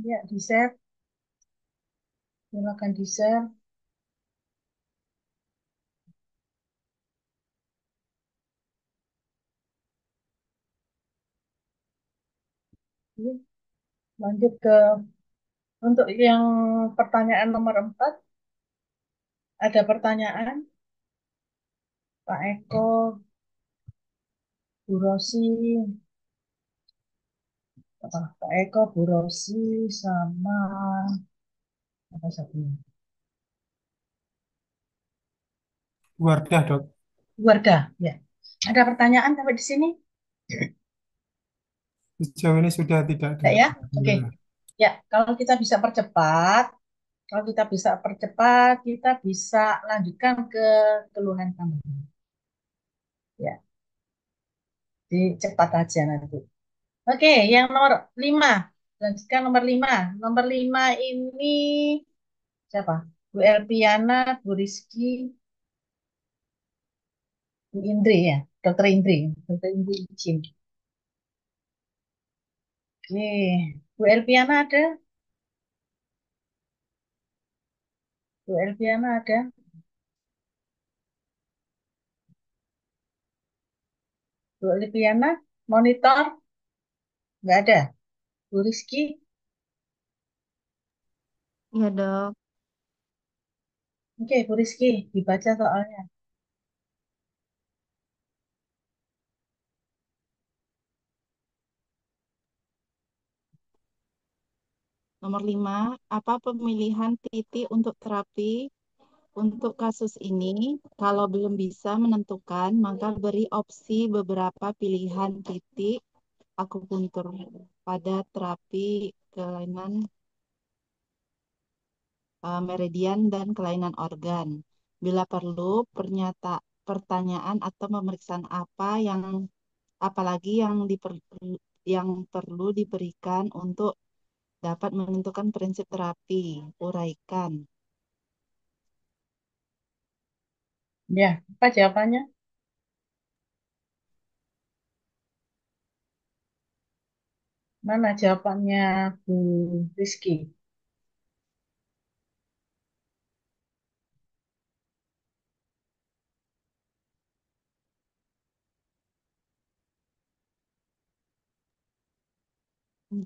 Ya, di-share. Silakan di-share. Ini lanjut ke untuk yang pertanyaan nomor 4. Ada pertanyaan, Pak Eko, Bu Rosi, Pak Eko, Bu Rosi, sama apa satunya? Wardah, Dok. Keluarga, ya. Ada pertanyaan sampai di sini? Sejauh ini sudah tidak ada. Enggak ya? Oke. Ya. Ya, kalau kita bisa percepat, kita bisa lanjutkan ke keluhan kamu. Ya, cepat aja nanti. Oke, yang nomor 5. Lanjutkan nomor 5. Nomor 5 ini siapa? Bu Elpiana, Bu Rizky, Bu Indri ya. Dokter Indri. Dokter Indri izin. Oke. Bu Elpiana ada? Bu Elpiana ada? Bu Elpiana, monitor? Nggak ada. Bu Rizky? Iya dok, Oke, Bu Rizky. Dibaca soalnya. nomor 5, apa pemilihan titik untuk terapi untuk kasus ini? Kalau belum bisa menentukan, maka beri opsi beberapa pilihan titik akupuntur pada terapi kelainan meridian dan kelainan organ. Bila perlu, pertanyaan atau pemeriksaan apa yang apalagi yang perlu diberikan untuk dapat menentukan prinsip terapi. Uraikan. Ya, apa jawabannya? Mana jawabannya Bu Rizky?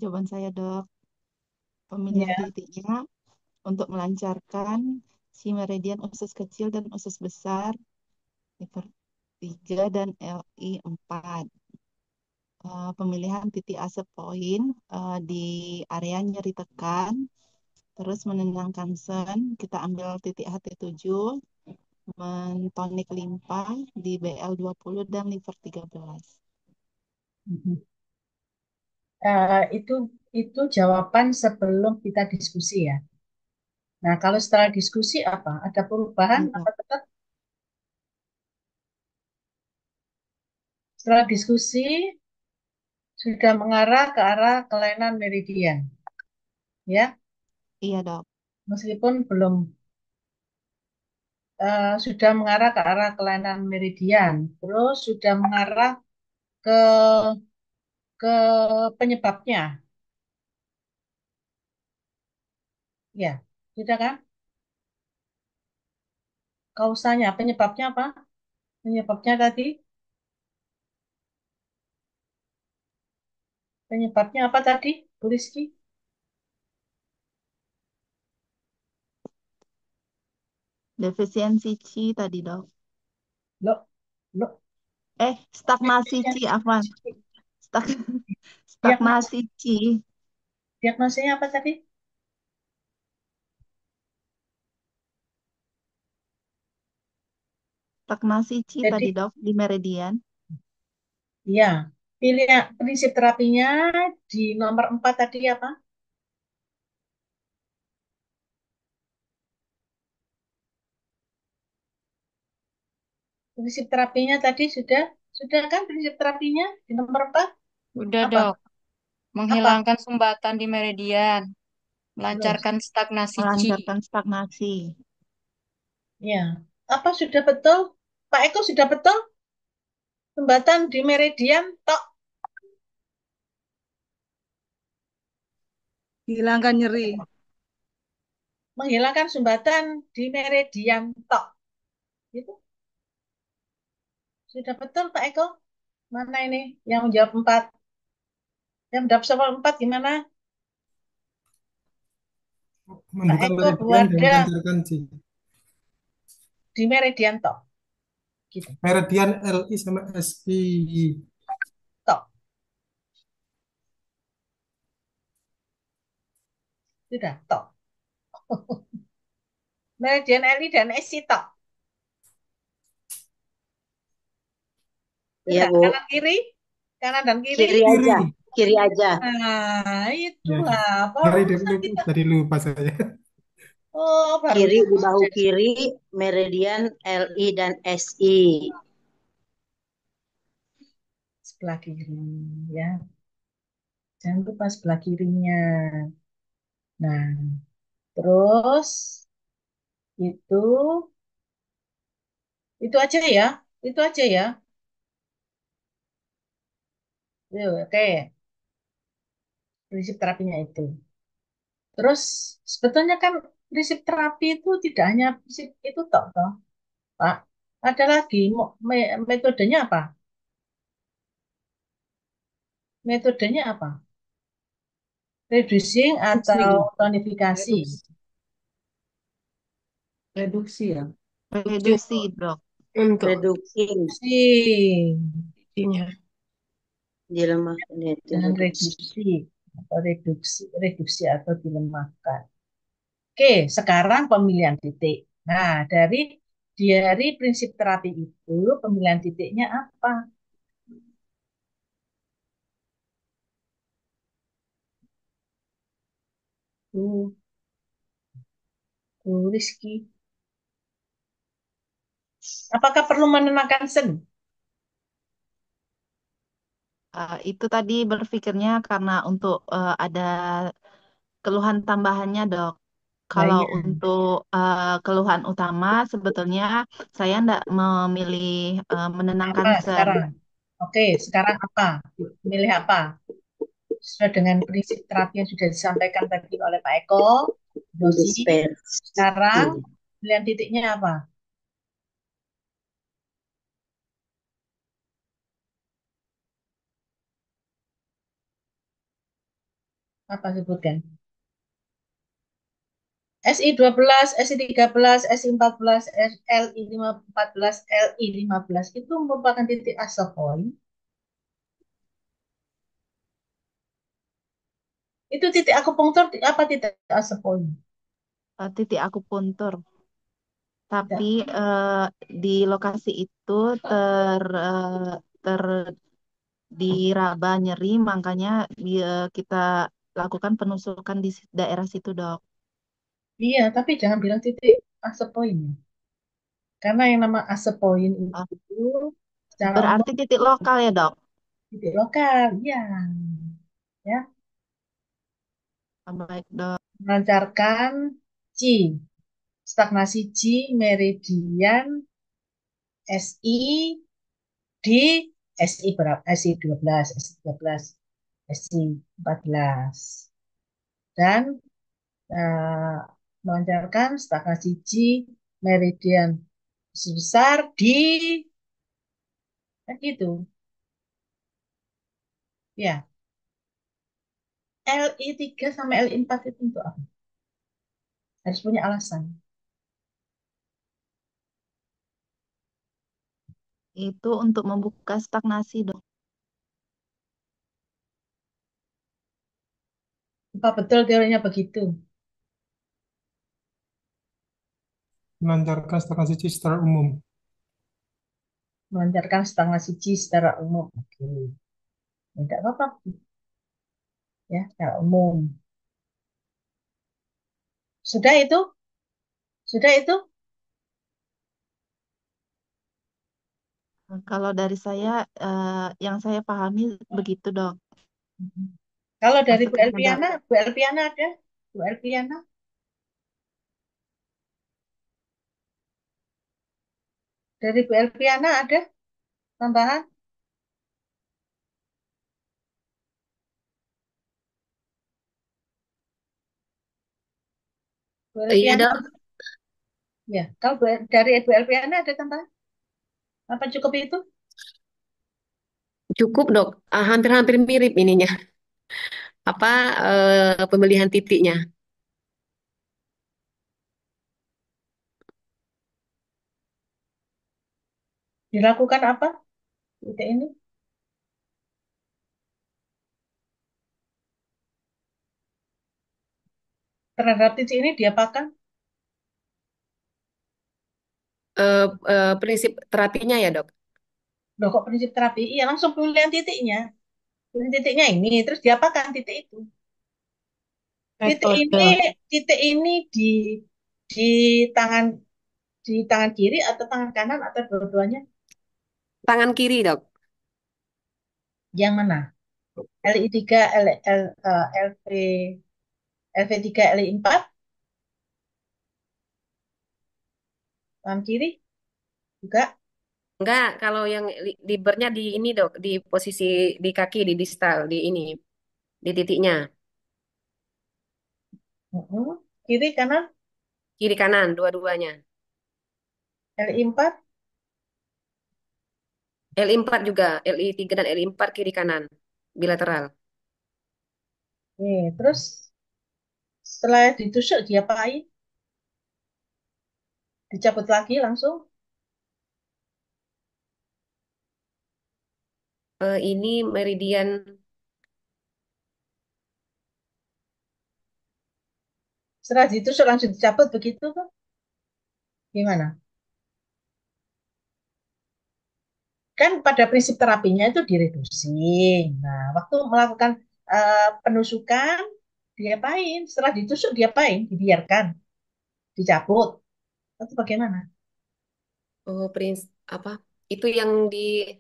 Jawaban saya, Dok. Pemilihan Ya. titiknya untuk melancarkan si meridian usus kecil dan usus besar, liver 3 dan LI 4. Pemilihan titik asap poin di area nyeri tekan, terus menenangkan sen, kita ambil titik HT7, mentonik limpa di BL20 dan liver 13. Mhm. Itu jawaban sebelum kita diskusi ya. Nah, kalau setelah diskusi apa? Ada perubahan Iya, Dok. apa tetap setelah diskusi sudah mengarah ke arah kelainan meridian, ya, Iya, Dok. meskipun belum sudah mengarah ke arah kelainan meridian, terus sudah mengarah ke ke penyebabnya, ya, sudah kan? Kausanya, penyebabnya apa? Penyebabnya tadi, penyebabnya apa tadi, Bu Rizky? Defisiensi C tadi, Dok. Lo, lo, Stagnasi C, Afwan. Stag diagnosis, stagnasi C. diagnosisnya apa tadi? Stagnasi C Jadi, tadi, Dok, di meridian. ya, pilih prinsip terapinya di nomor 4 tadi apa? Prinsip terapinya tadi sudah kan prinsip terapinya di nomor 4 Udah apa? dok, Apa? menghilangkan sumbatan di meridian, Belum. melancarkan stagnasi Qi. Melancarkan stagnasi. Ya. Apa sudah betul? Pak Eko sudah betul? Sumbatan di meridian tok. Hilangkan nyeri. Menghilangkan sumbatan di meridian tok. Itu sudah betul Pak Eko? Mana ini yang menjawab 4? Yang menjawab soal 4 gimana? Pak Membuka Eko meridian dan keluarga melancarkan J. di meridian tok. Gitu. Meridian LI sama SI. Tok. Sudah tok. Meridian LI dan SI tok. Iya, Sudah. Bu. Kanan kiri? Kanan dan kiri? Kiri aja. Kiri. Kiri aja. Nah, Ya, itulah. dari Barusan lupa, kita. tadi lupa saya. Oh, Kiri barusan di bahu sudah kiri, meridian LI dan SI. sebelah kiri. Ya. Jangan lupa sebelah kirinya. Nah, terus itu itu aja ya. Itu aja ya. Yuk, oke. Prinsip terapinya itu. Terus sebetulnya kan prinsip terapi itu tidak hanya prinsip itu toh, Pak. Ada lagi metodenya apa? Metodenya apa? Reducing atau Reduksi. tonifikasi? Reduksi. Reduksi ya. Reduksi, Dok. Untuk Reducing. Si, intinya. Dilemahkan itu dengan reduksi. reduksi atau dilemahkan. Oke, sekarang pemilihan titik. Nah, dari prinsip terapi itu pemilihan titiknya apa? Tuh, tuh Rizky. Apakah perlu menenangkan sen? Itu tadi berpikirnya karena untuk ada keluhan tambahannya, Dok. Nah, Kalau iya. untuk keluhan utama, sebetulnya saya tidak memilih menenangkan Apa sen. sekarang? Oke, sekarang apa? Milih apa? Sesuai dengan prinsip terapi yang sudah disampaikan tadi oleh Pak Eko, Dosi. Dispersi. Sekarang pilihan titiknya apa? Apa sebutkan? SI 12, SI 13, SI 14, LI 14, LI 15 itu merupakan titik asal point. Itu titik akupunktur apa titik asal point? Titik akupuntur. Tapi Tidak. di lokasi itu ter diraba nyeri, makanya kita lakukan penusukan di daerah situ, Dok. Iya, tapi jangan bilang titik asal point. Karena yang nama asal point Eh, itu secara umum Berarti titik lokal ya, Dok? titik lokal, ya, ya, Baik, Dok. melancarkan Qi, stagnasi Qi, meridian SI di SI berapa? SI 12, SI 13, SI 14. Dan eh, melancarkan stagnasi Qi, meridian sebesar di kan gitu. Ya, LI 3 sama LI 4 itu untuk apa? Harus punya alasan. Itu untuk membuka stagnasi, Dok. Apa betul teorinya begitu? Melancarkan stagnasi J secara umum. Melancarkan stagnasi Qi secara umum. Oke, tidak apa-apa ya, secara umum. Sudah itu? Sudah itu? Kalau dari saya, yang saya pahami begitu, Dok. Kalau dari Bu Maksudnya ada Elpiana, Bu Elpiana ada? Bu Elpiana, dari Bu Elpiana ada tambahan? Bu Iya Elpiana, dok, ya. Kalau dari Bu Elpiana ada tambahan? Apa cukup itu? cukup dok. Hampir-hampir mirip ininya. Apa pemilihan titiknya? Dilakukan apa? Titik ini. Terhadap titik ini diapakan? Prinsip terapinya ya dok. Loh kok prinsip terapi? Iya langsung pemilihan titiknya. Pemilihan titiknya ini. Terus diapakan titik itu? Titik Metode. ini, titik ini di tangan di tangan kiri atau tangan kanan atau dua-duanya? Tangan kiri dok. Yang mana? LI3, LV, LV3, LI4, tangan kiri juga. Enggak, kalau yang libernya di ini dok, di posisi di kaki, di distal, di ini, di titiknya. Mm-mm. Kiri kanan Kiri kanan, dua-duanya. LI4. LI4 juga, LI3 dan LI4 kiri kanan, bilateral. Nih, terus setelah ditusuk diapain? Dicabut lagi langsung. Ini meridian Setelah ditusuk langsung dicabut begitu tuh. Gimana? Kan pada prinsip terapinya itu direduksi. Nah, waktu melakukan penusukan, diapain? Setelah ditusuk diapain? Dibiarkan, dicabut. Itu bagaimana? apa? Itu yang di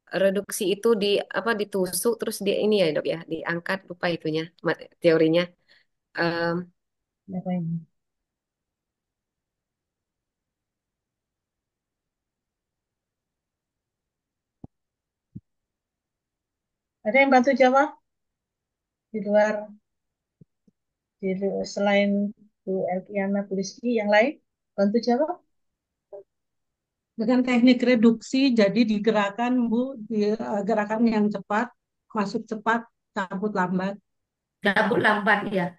reduksi itu di apa ditusuk terus di ini ya dok ya, diangkat lupa itunya teorinya. Em, Diapain? Ada yang bantu jawab di luar, selain Bu Elkiana, Bu Rizky, yang lain bantu jawab? Dengan teknik reduksi, jadi digerakkan, Bu, gerakan yang cepat, masuk cepat, cabut lambat. Cabut lambat ya.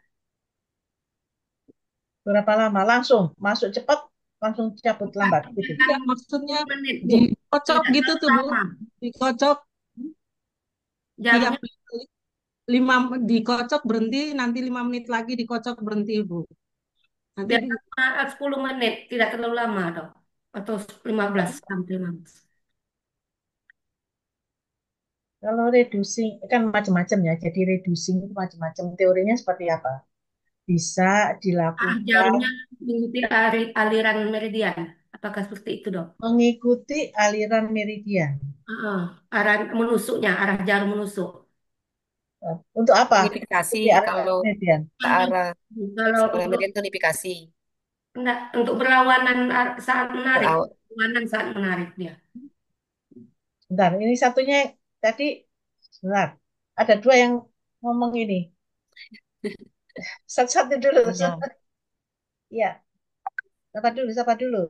Berapa lama? Langsung masuk cepat, langsung cabut lambat gitu. Kan Ya, maksudnya 10 menit, Bu. dikocok Tidak gitu terlalu tuh, Bu. lama. Dikocok tiap Jarumnya lima, dikocok berhenti, nanti 5 menit lagi dikocok berhenti, Bu. Nanti biasa 10 menit, tidak terlalu lama dong. Atau 15 sampai 15. Kalau reducing kan macam-macam ya. Jadi reducing itu macam-macam. Teorinya seperti apa? Bisa dilakukan Jarumnya mengikuti aliran meridian. Apakah seperti itu dong? mengikuti aliran meridian. Heeh. Arah menusuknya, arah jarum menusuk. Untuk apa? tonifikasi Mengikuti aliran kalau meridian. ke arah Kalau untuk meridian tonifikasi. enggak, untuk berlawanan saat menarik, Berlaw- berlawanan saat menarik dia. Bentar, ini satunya tadi, sebentar. Ada dua yang ngomong ini. Satu-satu dulu. Ada. Iya, siapa dulu? Siapa dulu?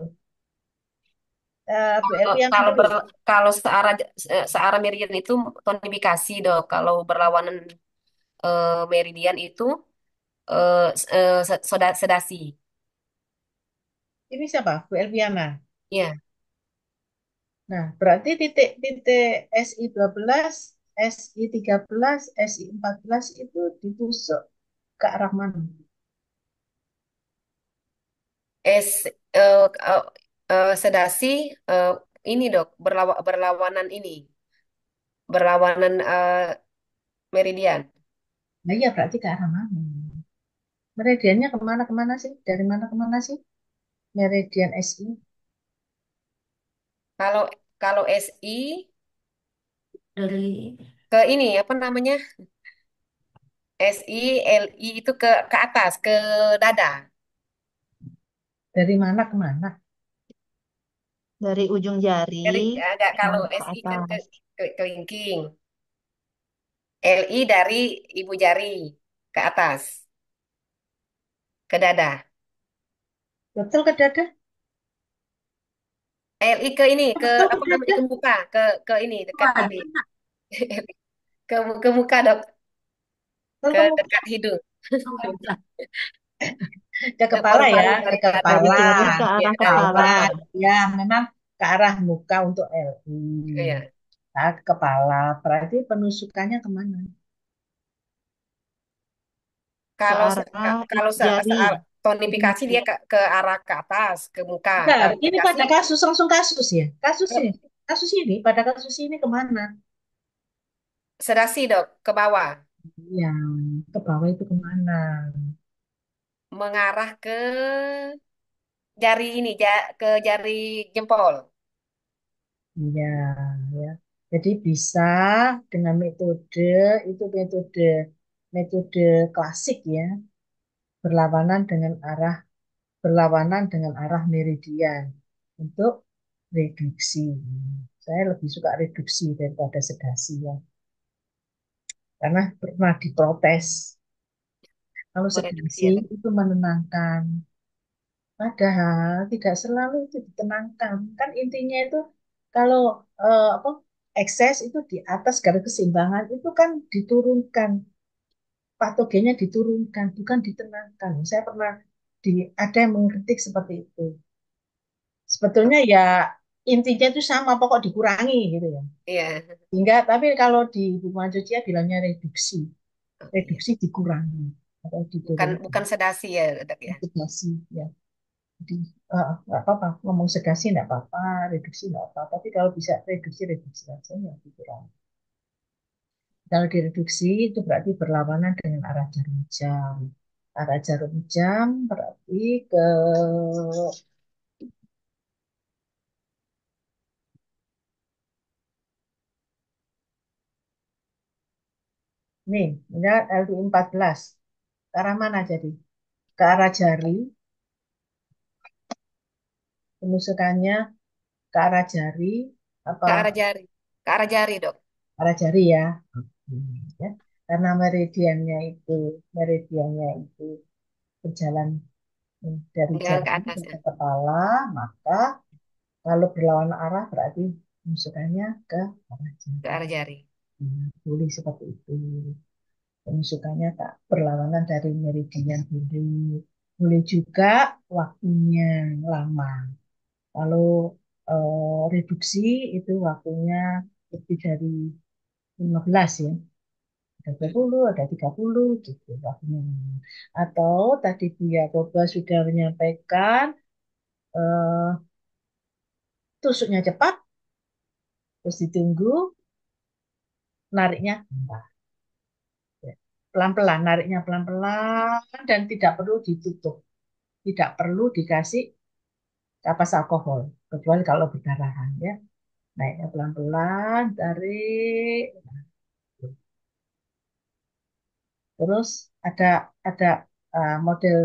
Bu Eh, Elvi yang Kalau dulu. kalau searah meridian itu tonifikasi dok. Kalau berlawanan meridian itu sedasi. Ini siapa? Bu Elviana. Iya. Nah, berarti titik-titik SI 12, SI 13, SI 14 itu ditusuk ke arah mana? Es eh, eh, sedasi eh, ini dok berlawanan ini berlawanan meridian. Nah, iya berarti ke arah mana? Meridiannya kemana-kemana sih? Dari mana ke mana sih? Meridian SI. Kalau kalau SI Dari ke ini apa namanya? SI LI itu ke atas ke dada. Dari mana ke mana? Dari ujung jari Dari agak kalau ke SI kan atas. ke kelingking. LI dari ibu jari ke atas ke dada. Betul ke dada? LI ke ini, ke Betul ke apa namanya, dada? ke muka, ke ini dekat Wah, ini, ke ke muka dok, Betul ke ke muka? dekat hidung. Ke Ke kepala ya, paru-paru ke dari Dari kepala. jari ke ya arah dari kepala. Kepala. paru-paru. Ya, memang ke arah muka untuk LI. Iya. Nah, ke kepala. Berarti penusukannya kemana? Ke Kalau arah kalau jari. tonifikasi dia ke arah ke atas, ke muka. Bentar, Kalau ini sedasi pada kasus, langsung kasus ya. Pada kasus ini kemana? sedasi dok ke bawah, Ya, ke bawah itu kemana? mengarah ke jari ini, ke jari jempol. Iya, ya. Jadi bisa dengan metode itu metode klasik ya, berlawanan dengan arah meridian untuk reduksi. Saya lebih suka reduksi daripada sedasi ya, karena pernah diprotes. Kalau Mereduksi sedasi ya dok. itu menenangkan, padahal tidak selalu itu ditenangkan. Kan intinya itu kalau apa ekses itu di atas garis keseimbangan itu kan diturunkan, patogennya diturunkan, bukan ditenangkan. Saya pernah ada yang mengkritik seperti itu. Sebetulnya ya intinya itu sama, pokok dikurangi gitu ya. Iya. Hingga tapi kalau di hubungan sosial bilangnya reduksi, Oh, iya. reduksi dikurangi atau Bukan diturunkan. bukan sedasi ya dok ya. Reduksi ya. Jadi nggak apa-apa, ngomong sedasi nggak apa-apa, reduksi nggak apa-apa. Tapi kalau bisa reduksi, reduksi aja ya dikurangi. Kalau direduksi itu berarti berlawanan dengan arah jarum jam. Arah jarum jam berarti ke nih, misalnya LU14. Ke arah mana jadi? Ke arah jari, penusukannya ke arah jari, apa Ke arah jari. Ke arah jari dok. arah jari ya? Ya. Karena meridiannya itu berjalan dari Jalan ke jari atas ya. ke kepala, maka kalau berlawanan arah berarti penusukannya ke arah Ke jari. arah jari. Boleh seperti itu. Penusukannya tak berlawanan dari meridian boleh. Boleh juga waktunya lama. Kalau reduksi itu waktunya lebih dari 15 ya. Ada 20, ada 30 gitu waktunya. Atau tadi Bu Yakoba sudah menyampaikan eh, tusuknya cepat, terus ditunggu, nariknya lambat. Ya. Pelan-pelan, nariknya pelan-pelan dan tidak perlu ditutup. Tidak perlu dikasih kapas alkohol, kecuali kalau berdarahan ya. Naiknya pelan-pelan, tarik. Terus ada ada model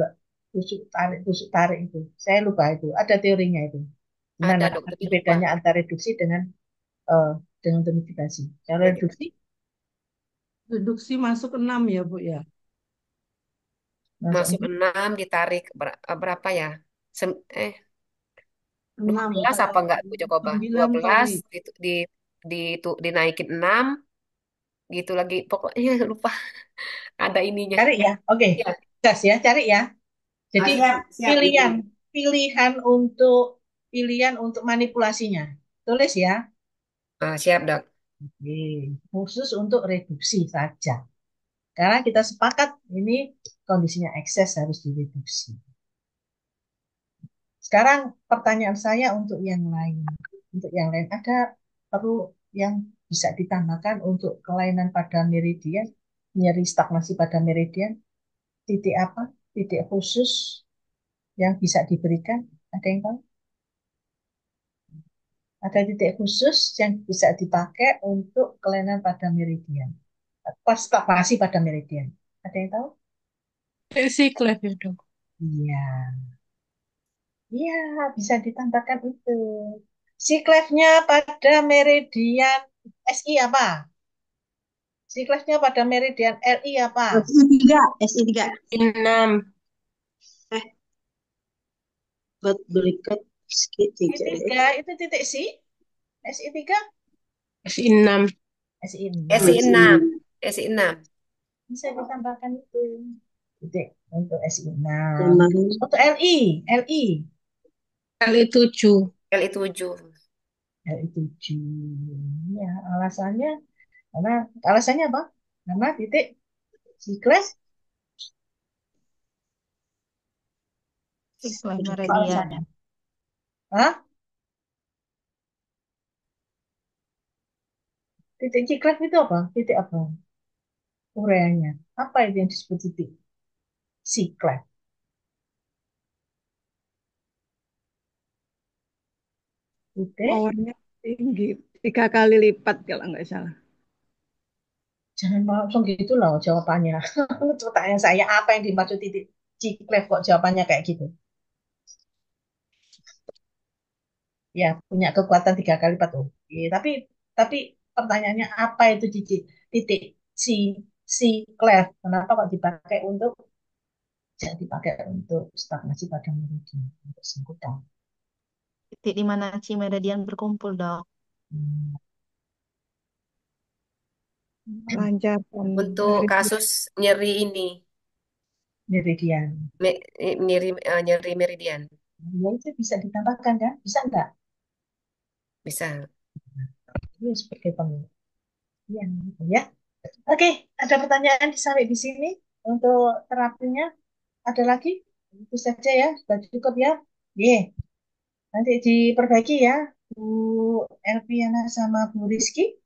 tusuk tarik itu. Saya lupa itu. Ada teorinya itu. Ada Gimana dok, tapi lupa. bedanya antara reduksi eh, dengan tonifikasi? Cara reduksi Reduksi masuk 6 ya, Bu ya. masuk Masuk 6 ditarik berapa ya? Eh, dua 6 belas apa enggak Bu Coba? 9 12 tarik. dinaikin 6 gitu lagi. Pokoknya lupa ada ininya. cari ya. Oke. Ya, Gas ya, cari ya. Jadi siap, siap Ibu. pilihan pilihan untuk manipulasinya. Tulis ya. siap dok. Oke. Khusus untuk reduksi saja. Karena kita sepakat ini kondisinya ekses harus direduksi. Sekarang pertanyaan saya untuk yang lain. Untuk yang lain ada perlu yang bisa ditambahkan untuk kelainan pada meridian, nyeri stagnasi pada meridian, titik apa? Titik khusus yang bisa diberikan? Ada yang tahu? Ada titik khusus yang bisa dipakai untuk kelainan pada meridian. Pas stagnasi pada meridian. Ada yang tahu? Siklet ya dok. Iya, iya bisa ditambahkan itu. Siklefnya pada meridian SI apa? Siklesnya pada meridian LI apa? SI 3, SI 3. 6. Eh, Berikat SI3 segitiga. itu titik C, SI3, SI6. SI6. SI 6. SI 6. Bisa ditambahkan itu. Titik untuk SI6. Tambahan Untuk LI LI7. LI 7. LI7. Ya, alasannya karena alasannya apa? Karena titik siklus Siklus apa meridian. alasannya? Hah? Titik siklus itu apa? Titik apa? Ureanya. Apa itu yang disebut titik siklus? Titik, Powernya tinggi, 3 kali lipat kalau nggak salah. jangan langsung gitu loh jawabannya. Pertanyaan saya apa yang dimaksud titik siklus kok jawabannya kayak gitu? Ya, punya kekuatan 3 kali lipat. Oke, tapi pertanyaannya apa itu titik titik si siklus? Kenapa kok dipakai untuk tidak dipakai untuk stagnasi pada meridian untuk singkutan? Titik di mana si meridian berkumpul, Dok. Hmm. Melancarkan Untuk meridian. kasus nyeri ini, Meridian. nyeri meridian. Ya itu bisa ditambahkan kan? Bisa enggak? Bisa. Ini sebagai penelitian gitu ya. Oke, ada pertanyaan sampai di sini untuk terapinya. Ada lagi? Itu saja ya, sudah cukup ya. Ye, nanti diperbaiki ya, Bu Elviana sama Bu Rizky.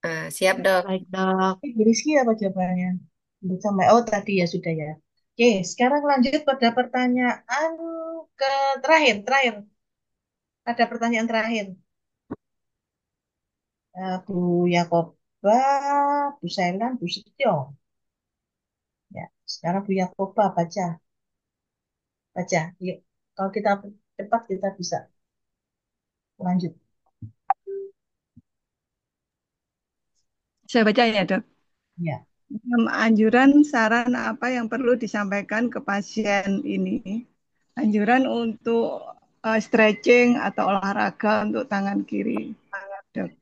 Siap, Dok. Baik, Dok. Bu Rizky apa jawabannya? Belum sama. Oh, tadi ya sudah ya. Oke, sekarang lanjut pada pertanyaan ke terakhir. Ada pertanyaan terakhir. Bu Yakoba, Bu Sailan, Bu Setio. Ya, sekarang Bu Yakoba baca. Yuk, kalau kita cepat kita bisa lanjut. Saya baca ya, Dok. Ya, Anjuran saran apa yang perlu disampaikan ke pasien ini? Anjuran untuk stretching atau olahraga untuk tangan kiri, Dok.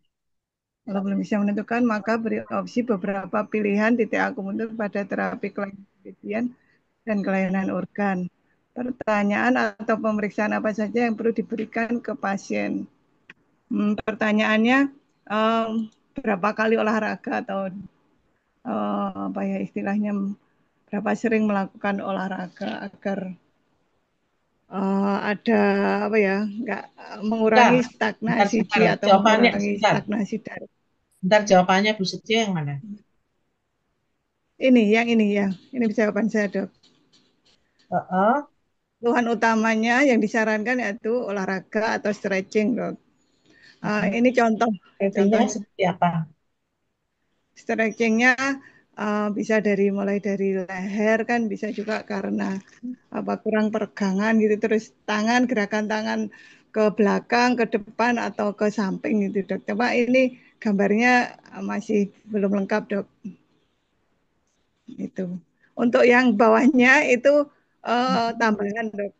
Kalau belum bisa menentukan, maka beri opsi beberapa pilihan titik akupunktur pada terapi kelainan meridian dan kelainan organ. Pertanyaan atau pemeriksaan apa saja yang perlu diberikan ke pasien? Pertanyaannya, berapa kali olahraga atau apa ya istilahnya, berapa sering melakukan olahraga agar ada apa ya, nggak mengurangi bentar, stagnasi atau Jawabannya mengurangi sebentar. stagnasi darah. Bentar jawabannya Bu Setio yang mana? Yang ini jawaban saya, Dok. Heeh. Keluhan utamanya yang disarankan yaitu olahraga atau stretching, Dok. Ini Artinya seperti apa? stretchingnya bisa mulai dari leher kan, bisa juga karena kurang peregangan gitu, terus gerakan tangan ke belakang, ke depan atau ke samping gitu, Dok. Coba ini gambarnya masih belum lengkap, Dok. Itu. Untuk yang bawahnya itu tambahan, Dok.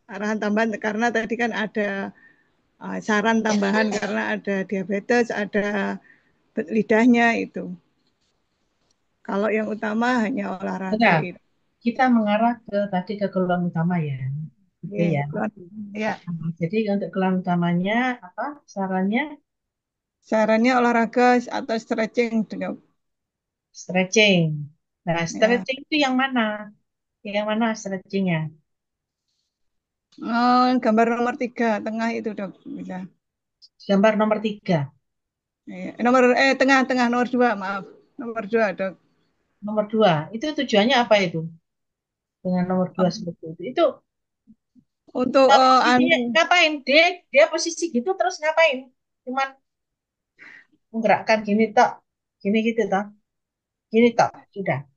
Arahan tambahan karena tadi kan ada saran tambahan karena ada diabetes, ada lidahnya itu. Kalau yang utama hanya olahraga Bentar, itu. kita mengarah ke tadi ke keluhan utama ya. Gitu ya. Ya. Jadi untuk keluhan utamanya apa sarannya? Sarannya olahraga atau stretching, Dok. Stretching. Nah, Ya. stretching itu yang mana? Yang mana stretchingnya? Gambar nomor 3 tengah itu, Dok. Bisa. Gambar nomor 3. Tengah nomor 2, maaf. Nomor 2, Dok. Nomor 2. Itu tujuannya apa itu? Dengan nomor 2 seperti itu. Itu Untuk ngapain? Dia posisi gitu terus ngapain? Cuman menggerakkan gini tak, gini gitu tak, gini tak, sudah.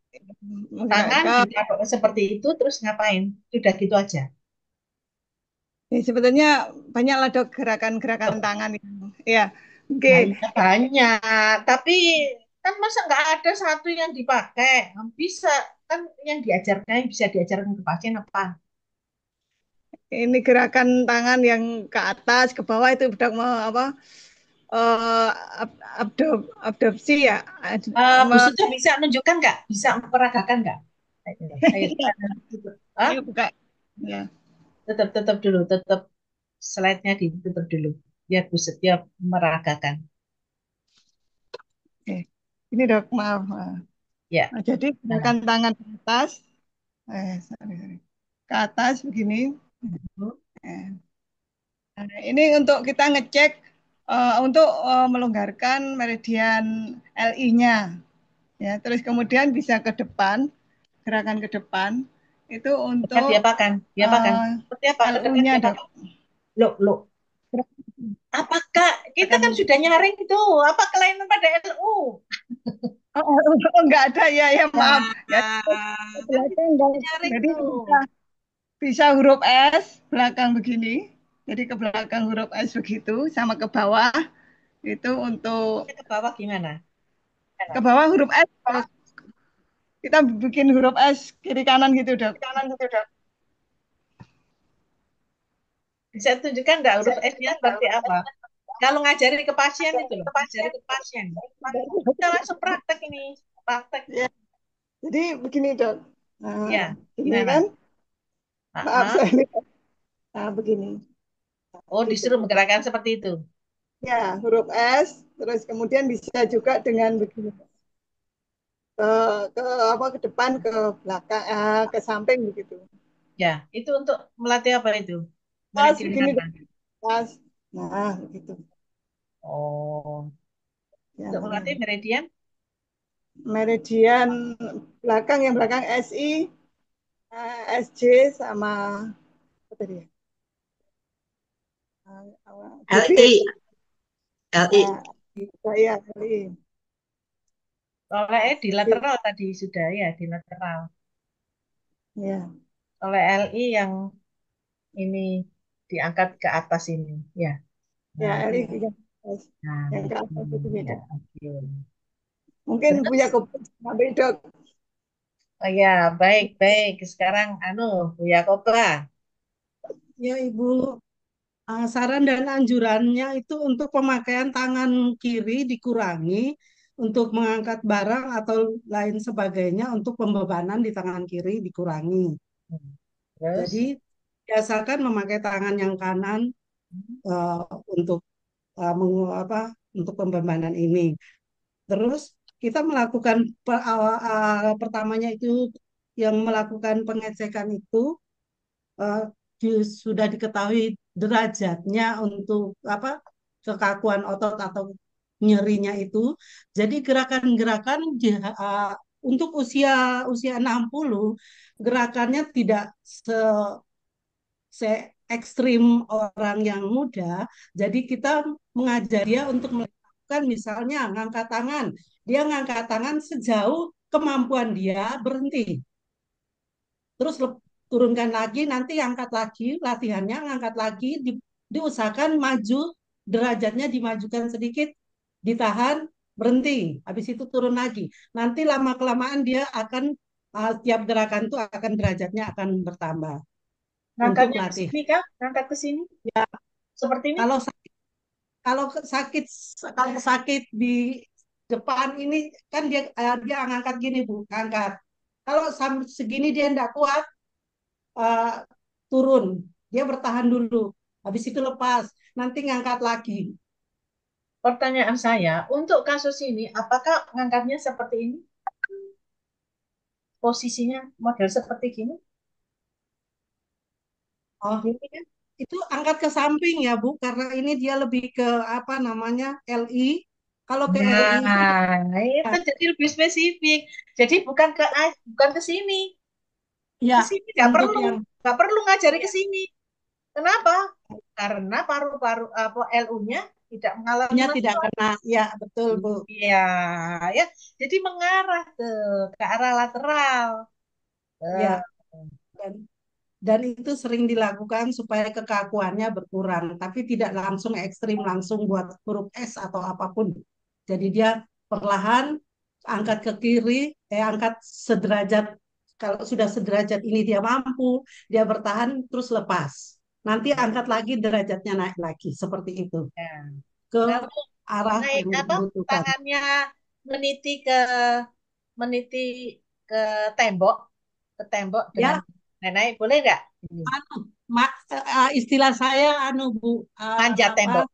Tangan menggerakkan. diaduk seperti itu terus ngapain? Sudah gitu aja. Ya, sebetulnya banyaklah, Dok, gerakan-gerakan tangan itu. Ya, oke. Banyak, banyak. Tapi kan masa nggak ada satu yang dipakai? Bisa kan yang diajarkan bisa diajarkan ke pasien apa? ini gerakan tangan yang ke atas, ke bawah itu udah mau apa? eh abdopsi ya. Bu Suda bisa nunjukkan nggak? Bisa memperagakan nggak? Ayo, ayo, Ayo buka. Ya. tetap dulu, tetap slide-nya ditutup dulu. Biar Bu Setia meragakan. Oke. Ini dok, maaf. Ya. Nah, jadi gerakan tangan ke atas, sorry. Ke atas begini. Eh. Nah, ini untuk kita ngecek untuk melonggarkan meridian LI-nya. Ya, terus kemudian bisa ke depan, gerakan ke depan itu Dekat untuk diapakan? Diapakan? Seperti apa? Ke dekat LU-nya dok. diapakan? Loh. Apakah kita kan sudah nyaring itu? Apa kelainan pada LU? Enggak ada ya maaf. Ya, Kan belakang kita guys. nyaring Jadi tuh. bisa huruf S belakang begini. Jadi ke belakang huruf S begitu sama ke bawah itu untuk Ke bawah gimana? ke bawah huruf S kita bikin huruf S kiri kanan gitu dok. Bisa tunjukkan nggak huruf S-nya seperti apa? Kalau ngajari ke pasien itu loh, ngajari ke pasien. Kita langsung praktek ini, praktek. Ya. Jadi begini dok. Nah, Ya, ini gimana? kan maaf Ah, saya lihat. Nah begini. Oh, Gitu. disuruh menggerakkan seperti itu. Ya huruf S terus kemudian bisa juga dengan begini ke ke apa ke depan ke belakang ke samping begitu. Ya, itu untuk melatih apa itu? Pas Meridian begini mana? dok. Pas. Nah begitu. Oh, Ya, untuk ya. melatih meridian? Meridian belakang yang belakang SI, SJ sama apa tadi ya? GB, LI, LI. saya kali. Oleh di lateral tadi sudah ya, di lateral. Ya, Oleh LI yang ini diangkat ke atas ini, ya. ya Nah, LI nah, yang ke atas itu ya, beda. oke. Mungkin punya Terus, kopi sampai dok. oh ya, baik. Sekarang, Bu Yakoba. Ya, Ibu. Saran dan anjurannya itu untuk pemakaian tangan kiri dikurangi untuk mengangkat barang atau lain sebagainya untuk pembebanan di tangan kiri dikurangi. Jadi Terus, biasakan memakai tangan yang kanan eh, untuk untuk pembebanan ini. Terus kita melakukan pertamanya itu yang melakukan pengecekan itu eh, sudah diketahui derajatnya untuk kekakuan otot atau nyerinya itu. Jadi gerakan-gerakan untuk usia usia 60 gerakannya tidak se ekstrim orang yang muda. Jadi kita mengajar dia untuk melakukan misalnya ngangkat tangan. Dia ngangkat tangan sejauh kemampuan dia berhenti. Terus turunkan lagi, nanti angkat lagi, latihannya ngangkat lagi, diusahakan maju, derajatnya dimajukan sedikit, ditahan, berhenti. Habis itu turun lagi. Nanti lama-kelamaan dia akan, tiap gerakan itu akan derajatnya akan bertambah untuk ngangkatnya ke latih. sini kah? Ngangkat ke sini? Ya, Seperti ini? kalau kalau sakit kalau sakit di depan ini kan dia ngangkat gini Bu, ngangkat. Kalau segini dia tidak kuat, uh, turun, dia bertahan dulu, habis itu lepas, nanti ngangkat lagi. Pertanyaan saya, untuk kasus ini, apakah ngangkatnya seperti ini? Posisinya model seperti gini? Oh, Gini kan? itu angkat ke samping ya Bu, karena ini dia lebih ke apa namanya LI. Kalau ke LI itu Nah, itu jadi lebih spesifik. Jadi bukan ke sini. ya Ke sini untuk yang nggak perlu ngajari ke sini. Kenapa? Karena paru-paru apa LU-nya tidak mengalami nya tidak masalah. kena, ya betul Bu. Iya, ya. Jadi mengarah ke arah lateral. Eh, Ya, dan dan itu sering dilakukan supaya kekakuannya berkurang, tapi tidak langsung ekstrim langsung buat huruf S atau apapun. Jadi dia perlahan angkat ke kiri, angkat sederajat. Kalau sudah sederajat ini dia mampu, dia bertahan terus lepas. nanti angkat lagi derajatnya naik lagi seperti itu Ya. ke Kalau arah naik yang apa dibutuhkan. tangannya meniti meniti ke tembok ke tembok dengan Ya, nenek boleh nggak? Ini anu, istilah saya anu Bu, manjat apa tembok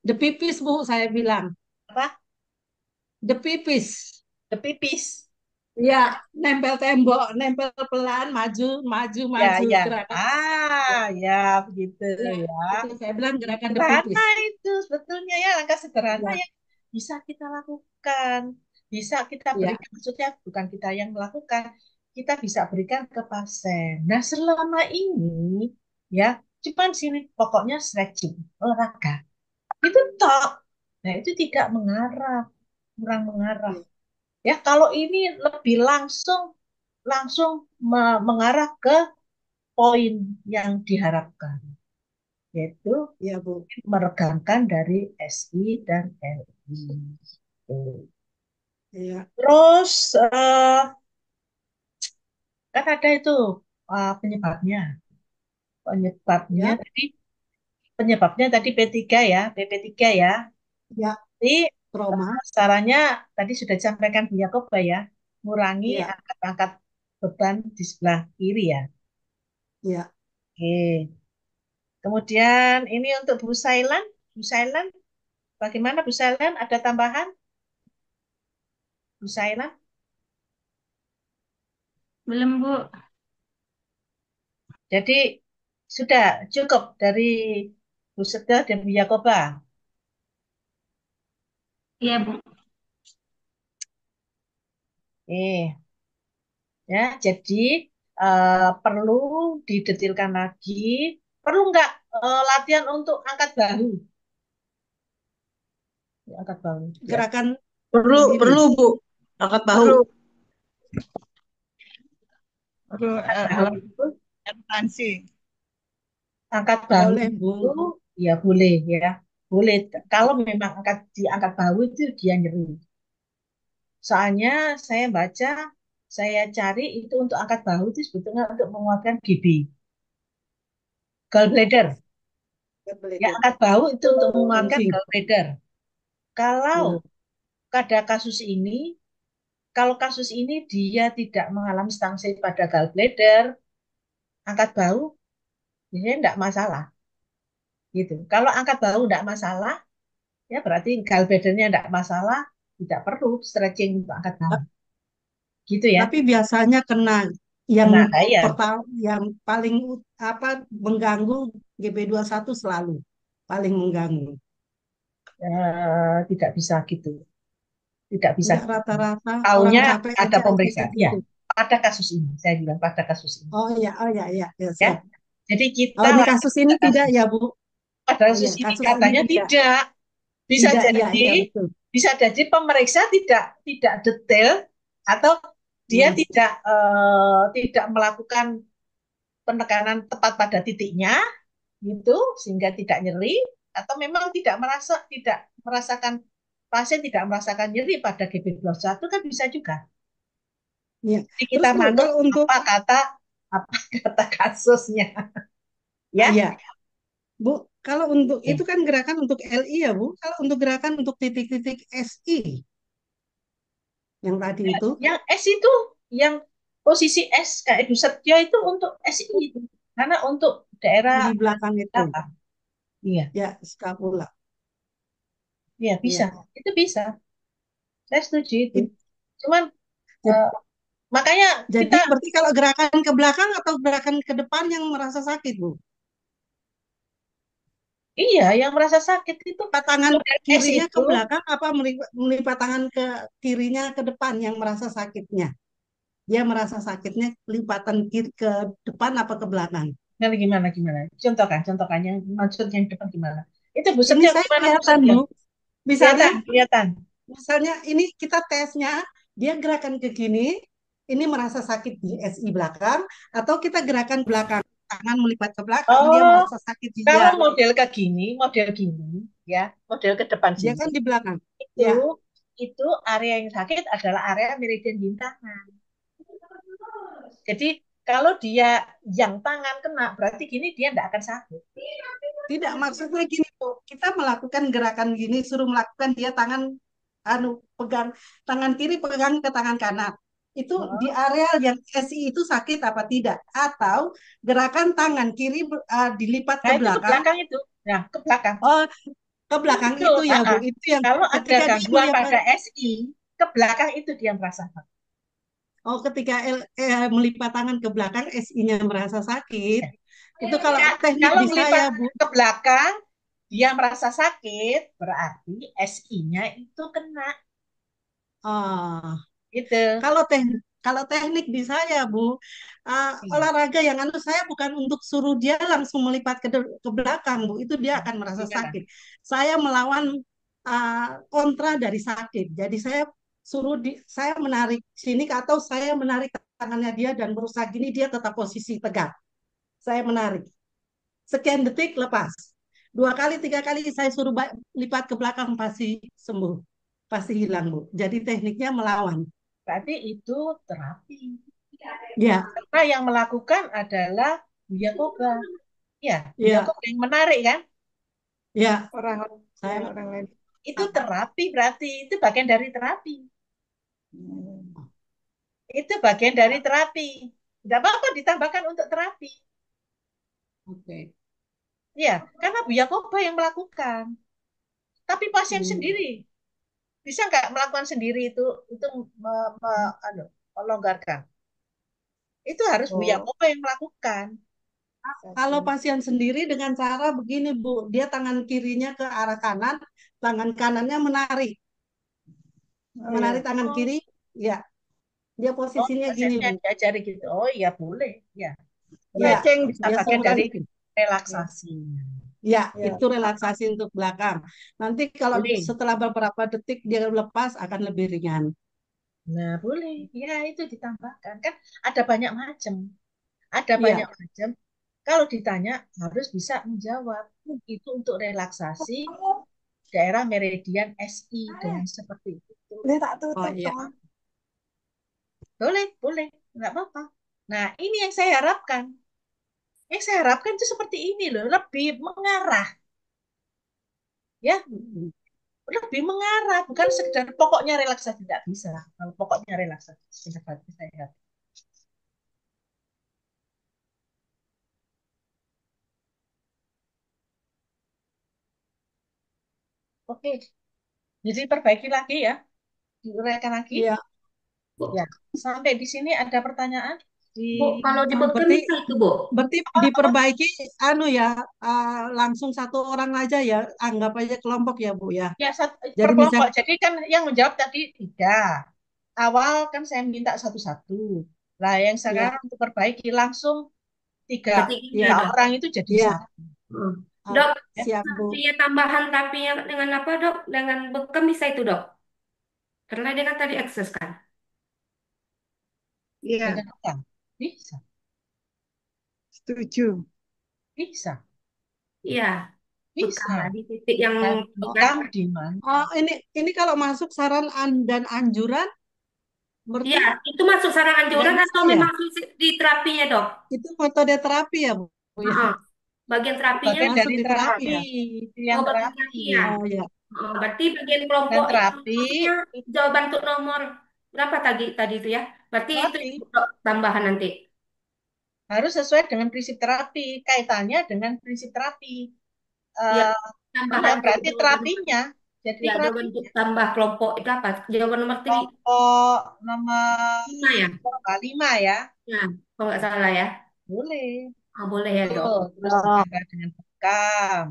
the pipis Bu saya bilang, apa? the pipis. Pipis. Ya, nempel tembok, nempel pelan, maju, maju, Ya maju, ya. gerakan. Ya begitu Ya, ya. itu saya bilang gerakan the Sederhana pipis. itu sebetulnya ya langkah sederhana Ya, yang bisa kita lakukan, bisa kita ya, berikan, maksudnya bukan kita yang melakukan, kita bisa berikan ke pasien. Nah selama ini ya cuman sini pokoknya stretching, olahraga itu tok. Nah itu tidak mengarah, kurang mengarah. ya, Ya kalau ini lebih langsung langsung mengarah ke poin yang diharapkan, yaitu ya Bu. meregangkan dari SI dan LI. Tuh. Ya, Terus kan ada itu penyebabnya. Penyebabnya ya, tadi penyebabnya tadi P3 ya, PP3 ya. ya, Jadi trauma. sarannya tadi sudah disampaikan Bu Yakoba ya, mengurangi Ya, angkat-angkat beban di sebelah kiri ya. ya. Oke. Kemudian ini untuk Bu Sailan, Bu Sailan bagaimana Bu Sailan? Ada tambahan Bu Sailan? Belum, Bu. Jadi sudah cukup dari Bu Seda dan Bu Yakoba. Iya, Bu. Ya, jadi perlu didetilkan lagi. Perlu nggak latihan untuk angkat bahu? Ya, angkat bahu. Ya. Gerakan Perlu, begini. perlu Bu. Angkat bahu. Perlu, perlu Angkat bahu itu, ekspansi. angkat bahu Boleh Bu. itu ya boleh ya, boleh. Kalau memang diangkat bahu itu dia nyeri. Soalnya saya baca, saya cari itu untuk angkat bahu itu sebetulnya untuk menguatkan GB, gallbladder. Ya, Gallbladder. angkat bahu itu untuk menguatkan Penting. gallbladder. Kalau Ya. pada kasus ini, kalau kasus ini dia tidak mengalami stangsi pada gallbladder, angkat bahu biasanya tidak masalah. Gitu. Kalau angkat bahu tidak masalah, ya berarti gallbladdernya tidak masalah, tidak perlu stretching untuk angkat bahu. Gitu ya. Tapi biasanya kena yang Nah, ya pertama, yang paling apa mengganggu GB21 selalu paling mengganggu. tidak bisa gitu. Tidak bisa Enggak gitu. rata-rata orang Taunya capek ada aja pemeriksaan. sakit Ya, itu. pada kasus ini, saya bilang pada kasus ini. Oh ya, ya, Ya, siap. jadi Oh kita ini lanjut kasus pada ini tidak kasus. ya Bu? Pada Oh ya, kasus ini kasus ini katanya tidak. tidak. Bisa Tidak, ya, jadi, ya betul. bisa jadi pemeriksa tidak detail atau dia Ya, tidak melakukan penekanan tepat pada titiknya, gitu, sehingga tidak nyeri, atau memang tidak merasakan pasien tidak merasakan nyeri pada GB21 kan bisa juga. ya. Jadi kita Terus Bu, manut kalau untuk apa kata kasusnya, ya. ya, Bu, kalau untuk Oke. itu kan gerakan untuk LI ya Bu. Kalau untuk gerakan untuk titik-titik SI yang tadi itu Yang S itu, yang posisi S kayak Edu Setyo itu untuk SI itu. Karena untuk yang daerah di belakang itu, belakang. Iya, ya skapula. iya bisa. Ya. Itu bisa. Saya setuju itu. It- Cuman Jadi, eh, makanya jadi kita berarti kalau gerakan ke belakang atau gerakan ke depan yang merasa sakit Bu? iya yang merasa sakit itu Melipat tangan model S kirinya ke itu belakang apa melipat tangan ke kirinya ke depan yang merasa sakitnya? Dia merasa sakitnya lipatan kiri ke depan apa ke belakang? nah, gimana gimana. Contohkan yang maksud yang depan gimana? Itu Bu Ini Setyo saya gimana Bu kelihatan Setyo? Bu. Misalnya, Kelihatan, kelihatan. misalnya ini kita tesnya dia gerakan ke gini, ini merasa sakit di SI belakang, atau kita gerakan belakang tangan melipat ke belakang, dia Oh, merasa sakit di kalau jari. model gini, ya, model ke depan Dia sini, kan di belakang. itu Ya, area yang sakit adalah area meridian bintangan. Jadi Kalau dia yang tangan kena, berarti gini dia tidak akan sakit. Tidak, maksudnya gini, Bu. Kita melakukan gerakan gini, suruh melakukan dia tangan pegang tangan kiri pegang ke tangan kanan. Itu di Oh, area yang SI itu sakit apa tidak? Atau gerakan tangan kiri dilipat nah ke itu ke belakang. belakang itu. Nah, ke belakang. Oh, ke belakang Itu, itu ya, Bu. ah. Itu yang Kalau ada ketika dia gangguan melihat. pada SI, ke belakang itu dia merasakan. Oh, ketika melipat tangan ke belakang, SI-nya merasa sakit. Ya. Itu kalau Ya, teknik kalau di ngelipat saya, Bu. ke belakang, dia merasa sakit, berarti SI-nya itu kena. Ah, Gitu. kalau teknik di saya, Bu, Iya. olahraga yang saya bukan untuk suruh dia langsung melipat ke belakang, Bu. Itu dia akan merasa Gimana? sakit. Saya melawan kontra dari sakit. Jadi saya menarik sini atau saya menarik tangannya dia dan berusaha gini dia tetap posisi tegak. Saya menarik. Sekian detik lepas. 2 kali, 3 kali saya suruh lipat ke belakang pasti sembuh. Pasti hilang, Bu. Jadi tekniknya melawan. Berarti itu terapi. Ya, Karena yang melakukan adalah Buya Koba. Ya, Buya ya, Koba yang menarik kan? ya. Orang Saya orang lain. Itu terapi berarti. Itu bagian dari terapi. Itu bagian dari terapi. Tidak apa-apa ditambahkan untuk terapi. Oke. Ya, karena Buya Koba yang melakukan. Tapi pasien Hmm. sendiri bisa nggak melakukan sendiri itu melonggarkan. Itu harus Buya Oh, Koba yang melakukan. kalau pasien sendiri dengan cara begini, Bu, dia tangan kirinya ke arah kanan, tangan kanannya menarik, Oh ya. menarik tangan Oh, kiri, ya, dia oh, posisinya gini, pasiennya Bu. diajari gitu. Oh iya boleh. Ya, Ya, stretching bisa dia bagian seorang dari gitu. Ya. relaksasi. Ya, Ya. itu relaksasi untuk belakang. Nanti kalau Boleh. setelah beberapa detik dia lepas akan lebih ringan. Nah, boleh. Ya, itu ditambahkan. Kan ada banyak macam. Ada banyak Iya. macam. Kalau ditanya harus bisa menjawab. Itu untuk relaksasi daerah meridian SI dengan seperti itu. Boleh tak Oh tutup, iya. Tom? Boleh, boleh. Nggak apa-apa. Nah, ini yang saya harapkan. Yang saya harapkan itu seperti ini loh. Lebih mengarah. Ya, lebih mengarah. Bukan sekedar pokoknya relaksasi. Tidak bisa. Kalau pokoknya relaksasi. Saya. Oke. Jadi perbaiki lagi ya. Diuraikan lagi. Iya. Bu, Ya. Sampai di sini ada pertanyaan? Di Bu, kalau dibeken Berarti bisa itu, Bu. berarti apa? diperbaiki ya, langsung satu orang aja ya, anggap aja kelompok ya, Bu ya. Ya, per Jadi kelompok. misalnya Jadi kan yang menjawab tadi tiga. Awal kan saya minta satu-satu. Lah yang ya, sekarang untuk perbaiki langsung tiga, Bertiganya, tiga Dok. orang itu jadi ya, satu. Hmm. oh, Dok, Ya. siap, Bu. terapinya tambahan terapinya dengan apa, Dok? Dengan bekam bisa itu, Dok? Karena dia kan tadi ekses kan? Iya, Dengan apa? Bisa, setuju. bisa, Iya, bekam bisa. di titik yang Dan bekas. bekam di mana? Oh, ini kalau masuk saran dan anjuran Iya, berarti itu masuk saran nggak anjuran bisa atau ya? memang di terapinya, Dok? Itu metode terapi ya, Bu ya. Heeh. Bagian terapinya, Bagian Masuk dari di terapi terapi, ya. itu yang bagian terapi. terapi ya. Oh ya. Berarti bagian Dan kelompok yang terapi maksudnya itu jawaban untuk nomor berapa tadi tadi itu ya? Berarti itu terapi tambahan nanti. harus sesuai dengan prinsip terapi, kaitannya dengan prinsip terapi. Ya, Eh, tambahan itu berarti jawaban. terapinya. Jadi Ya, jawaban untuk terapinya. tambah kelompok itu apa? Jawaban nomor Kelompok nomor 5 ya? 5 ya. Ya, kalau nggak salah ya. Boleh. Boleh ya, Dok. Tuh, terus Oh. ditambah dengan bekam.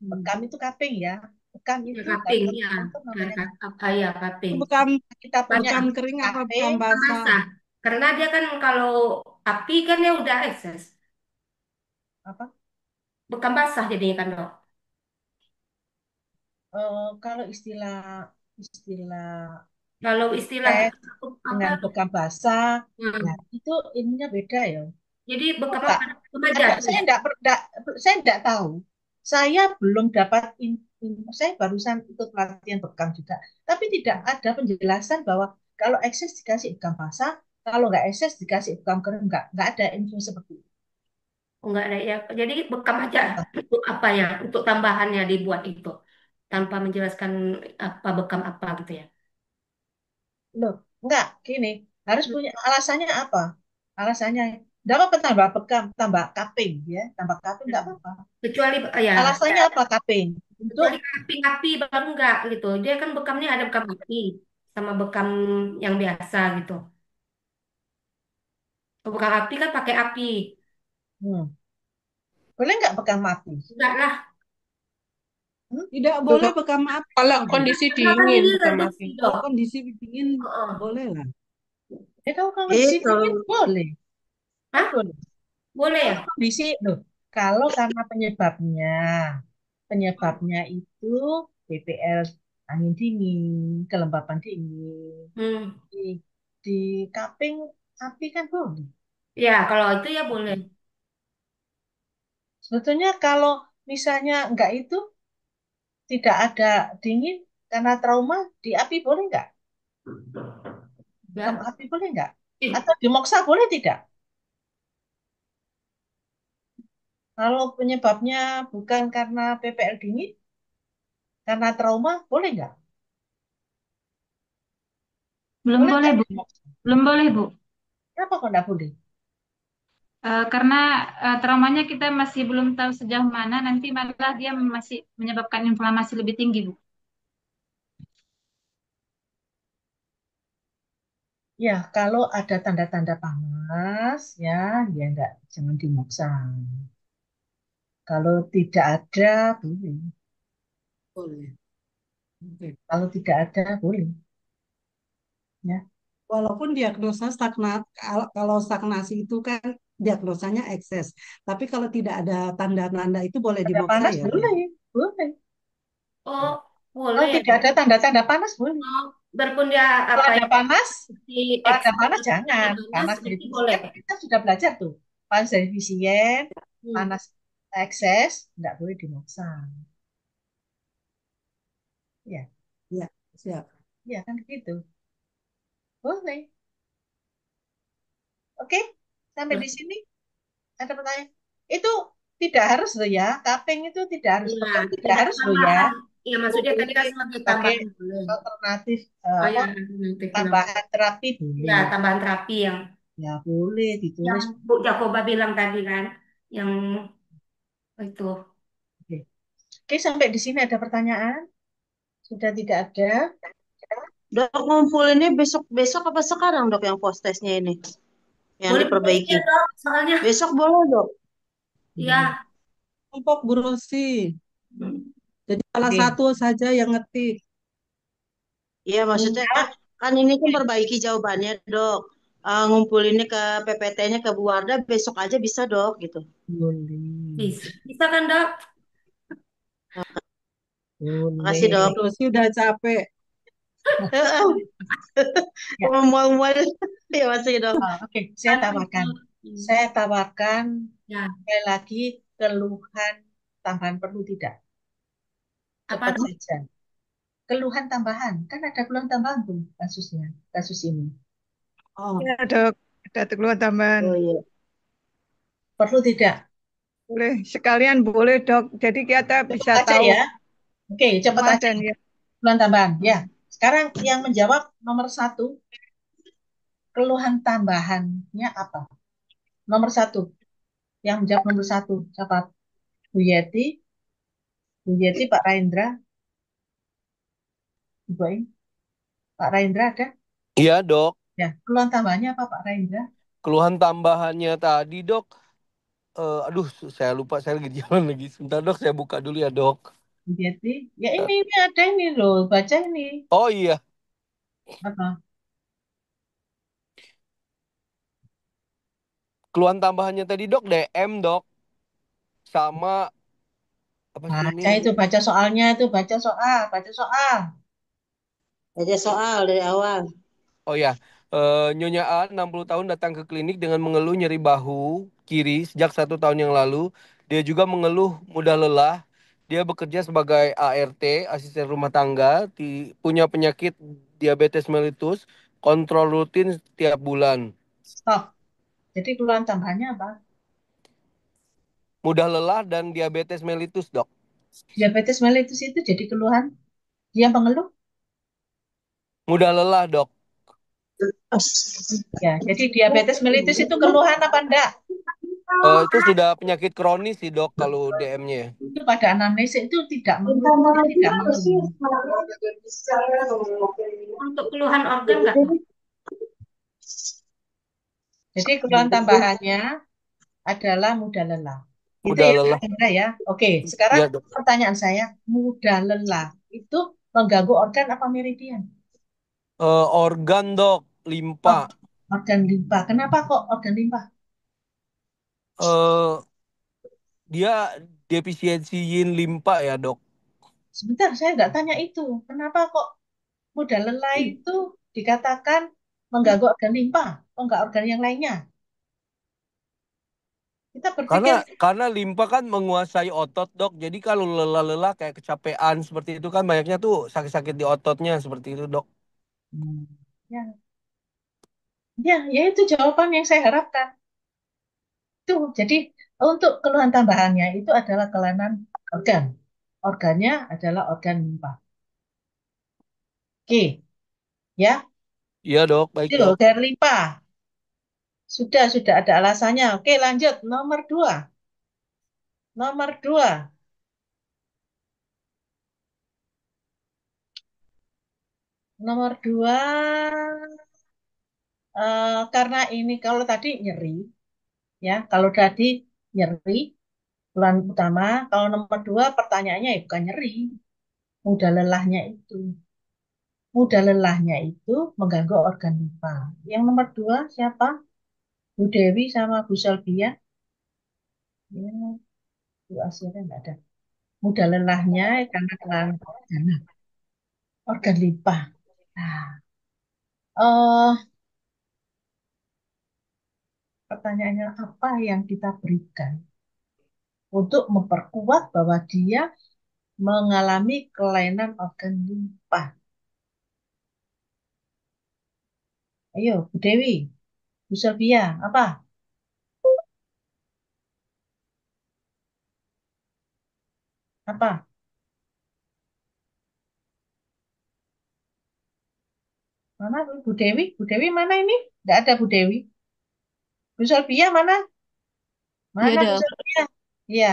Hmm. Bekam itu kaping ya. Bekam Ya, itu kaping kalau ya. untuk namanya Ya, kaping. Bekam kita punya bekam Basah, kering apa bekam kaping. basah? basah. Karena dia kan kalau api kan ya udah ekses. Apa? Bekam basah jadinya kan, Dok. Kalau istilah istilah Kalau istilah tes apa? dengan bekam basah, ya Hmm. itu ininya beda ya. Jadi bekam Enggak, apa? Remaja tuh. saya enggak tahu. Saya belum dapat saya barusan ikut pelatihan bekam juga, tapi tidak ada penjelasan bahwa kalau ekses dikasih bekam basah, Kalau nggak ekses dikasih bekam kering, nggak ada info seperti itu. Oh, enggak ada ya. Jadi bekam aja untuk apa ya? Untuk tambahannya dibuat itu tanpa menjelaskan apa bekam apa gitu ya. Loh, nggak, gini, harus punya alasannya apa? Alasannya, nggak apa-apa tambah bekam, tambah kaping, ya, tambah kaping nggak Hmm. apa-apa. Kecuali ya, Alasannya apa kaping? Untuk kecuali api-api baru enggak gitu. Dia kan bekamnya ada bekam api sama bekam yang biasa gitu. Kalau bekam api kan pakai api. hmm, boleh nggak bekam mati? Enggak lah. Hmm? Tidak Loh, boleh bekam api. Kalau Tidak. kondisi Karena kan dingin ini bukan reduksi mati. Kalau dong. kondisi dingin Heeh. boleh lah. Ya kalau kondisi Kalau dingin boleh, kan Hah? boleh. Boleh ya? Kalau kondisi, loh, kalau karena penyebabnya itu BPL angin dingin, kelembapan dingin, Hmm. di di kaping api kan boleh. Ya, kalau itu ya boleh. Sebetulnya kalau misalnya enggak itu tidak ada dingin karena trauma di api boleh nggak? Bekam Ya. api boleh nggak? Ih, Atau dimoksa boleh tidak? Kalau penyebabnya bukan karena PPL dingin, karena trauma boleh nggak? Belum Boleh boleh, nggak Bu. dimoksa? Belum boleh, Bu. Kenapa kok nggak boleh? Karena traumanya kita masih belum tahu sejauh mana, nanti malah dia masih menyebabkan inflamasi lebih tinggi, Bu. Ya, kalau ada tanda-tanda panas, ya, ya enggak, jangan dimaksa. Kalau tidak ada, boleh. Boleh. Oke. Kalau tidak ada, boleh. Ya, Walaupun diagnosa stagnat, kalau stagnasi itu kan diagnosanya ekses. Tapi kalau tidak ada tanda-tanda itu boleh ada dimaksa panas, ya, Dok. boleh. Boleh. oh, boleh Kalau ya, tidak Dok. ada tanda-tanda panas, boleh. Oh, biarpun dia Kalau apa ada ya, panas, si kalau X ada panas, ada jangan. panas Panas berarti defisien, boleh. kan kita sudah belajar tuh. Panas defisien, Hmm. panas ekses, enggak boleh dimaksa. Ya, Ya, siap. ya kan gitu. Boleh. Oke, sampai di sini. Ada pertanyaan? Itu tidak harus loh ya. Cupping itu tidak harus. Iya, Bekam tidak sebagai harus loh ya. tambahan. Iya, maksudnya tadi Boleh kan sebagai sebagai tambahan boleh. alternatif Oh apa ya, nanti kenapa? tambahan terapi Ya, boleh. tambahan terapi Ya boleh yang ditulis. Bu Jakoba bilang tadi kan, yang itu. Oke. Oke, sampai di sini ada pertanyaan? Sudah tidak ada? Dok ngumpul ini besok besok apa sekarang dok yang post testnya ini yang Boleh ya diperbaiki? dok, soalnya Besok boleh dok. Hmm. ya. Kelompok Bu Rosi. Jadi salah Oke. satu saja yang ngetik. Iya maksudnya Enggak. kan ini kan perbaiki jawabannya dok. Ngumpulinnya ke PPT-nya ke Bu Wardah besok aja bisa dok gitu. Boleh. Bisa kan dok? Makasih Bu dok. Boleh. Rosi udah capek. Ya. Mual-mual ya masih dok. Oke, saya Kan itu. tawarkan. Saya tawarkan Ya, sekali lagi keluhan tambahan perlu tidak? apa Cepat dok? saja. Keluhan tambahan. Kan ada keluhan tambahan tuh kasusnya, kasus ini. Oh, Ya, dok. Ada keluhan tambahan. Oh iya. Perlu tidak? Boleh, sekalian boleh, dok. Jadi kita Cepat bisa aja tahu ya. Oke, cepat aja. Ramadan ya. Keluhan tambahan. Ya. Sekarang yang menjawab nomor satu, keluhan tambahannya apa? Nomor satu. Yang menjawab nomor satu. Siapa? Bu Yeti, Bu Yeti, Pak Raindra, Ibu Aing. Pak Raindra ada? Iya dok, Ya. Keluhan tambahannya apa Pak Raindra? keluhan tambahannya tadi dok, aduh saya lupa saya lagi di jalan lagi. Sebentar dok, saya buka dulu ya dok. Bu Yeti. Ya Eh, ini ada ini loh. Baca ini. Oh iya, Apa? keluhan tambahannya tadi dok DM dok, sama apa sih ini? Baca itu, baca soalnya itu, baca soal, baca soal. Aja soal dari awal. Oh ya, Nyonya A 60 tahun datang ke klinik dengan mengeluh nyeri bahu kiri sejak 1 tahun yang lalu. Dia juga mengeluh mudah lelah. Dia bekerja sebagai ART, asisten rumah tangga, punya penyakit diabetes mellitus, kontrol rutin setiap bulan. Stop. Jadi keluhan tambahannya apa? Mudah lelah dan diabetes mellitus, Dok. Diabetes mellitus itu jadi keluhan dia mengeluh. Mudah lelah, Dok. Ya, jadi diabetes mellitus itu keluhan apa enggak? Itu sudah penyakit kronis sih, Dok, kalau DM-nya. Itu pada anamnesis itu tidak mengeluh, dia tidak mengeluh. Untuk keluhan organ nggak? Jadi keluhan tambahannya adalah mudah lelah. Itu Mudah ya, lelah. Indra ya. Oke, sekarang Iya, Dok. pertanyaan saya, mudah lelah itu mengganggu organ apa meridian? Organ, Dok, limpa. Organ limpa. Kenapa kok organ limpa? Eh, dia defisiensi yin limpa ya, Dok. Sebentar, saya nggak tanya itu. Kenapa kok mudah lelah itu dikatakan mengganggu organ limpa? Kok nggak organ yang lainnya? Kita Karena berpikir, karena limpa kan menguasai otot, Dok. Jadi kalau lelah-lelah kayak kecapean seperti itu kan banyaknya tuh sakit-sakit di ototnya seperti itu, Dok. ya, ya itu jawaban yang saya harapkan. Itu, jadi untuk keluhan tambahannya itu adalah kelainan organ. Organnya adalah organ limpa. Oke, ya. Iya, Dok. Baik, Itu Dok. organ limpa. Sudah ada alasannya. Oke, lanjut. Nomor dua. Nomor dua. Nomor dua, karena ini kalau tadi nyeri, ya. Kalau tadi nyeri, keluhan utama. Kalau nomor dua, pertanyaannya ya bukan nyeri. Mudah lelahnya itu. Mudah lelahnya itu mengganggu organ limpa. Yang nomor dua siapa? Bu Dewi sama Bu Selvia. Ya, Bu Asyira nggak ada. Mudah lelahnya karena kelainan organ limpa. Nah, pertanyaannya apa yang kita berikan untuk memperkuat bahwa dia mengalami kelainan organ limpa. Ayo, Bu Dewi, Bu Sylvia, apa? Apa? Mana Bu Dewi? Bu Dewi mana ini? Nggak ada Bu Dewi. Bu Sylvia mana? Iya Mana Bu dok. Sylvia? Iya,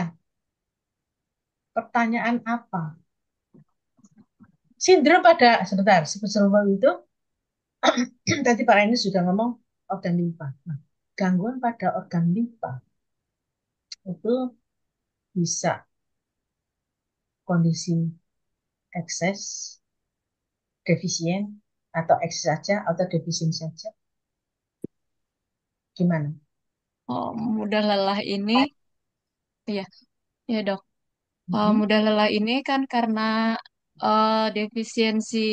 pertanyaan apa? Sindrom pada, sebentar, sebelum itu, tadi Pak Reni sudah ngomong organ limpa. Nah, gangguan pada organ limpa itu bisa kondisi ekses, defisien, atau ekses saja, atau defisien saja. Gimana? Oh, mudah lelah ini, iya, iya dok. Mhm. Mudah lelah ini kan karena defisiensi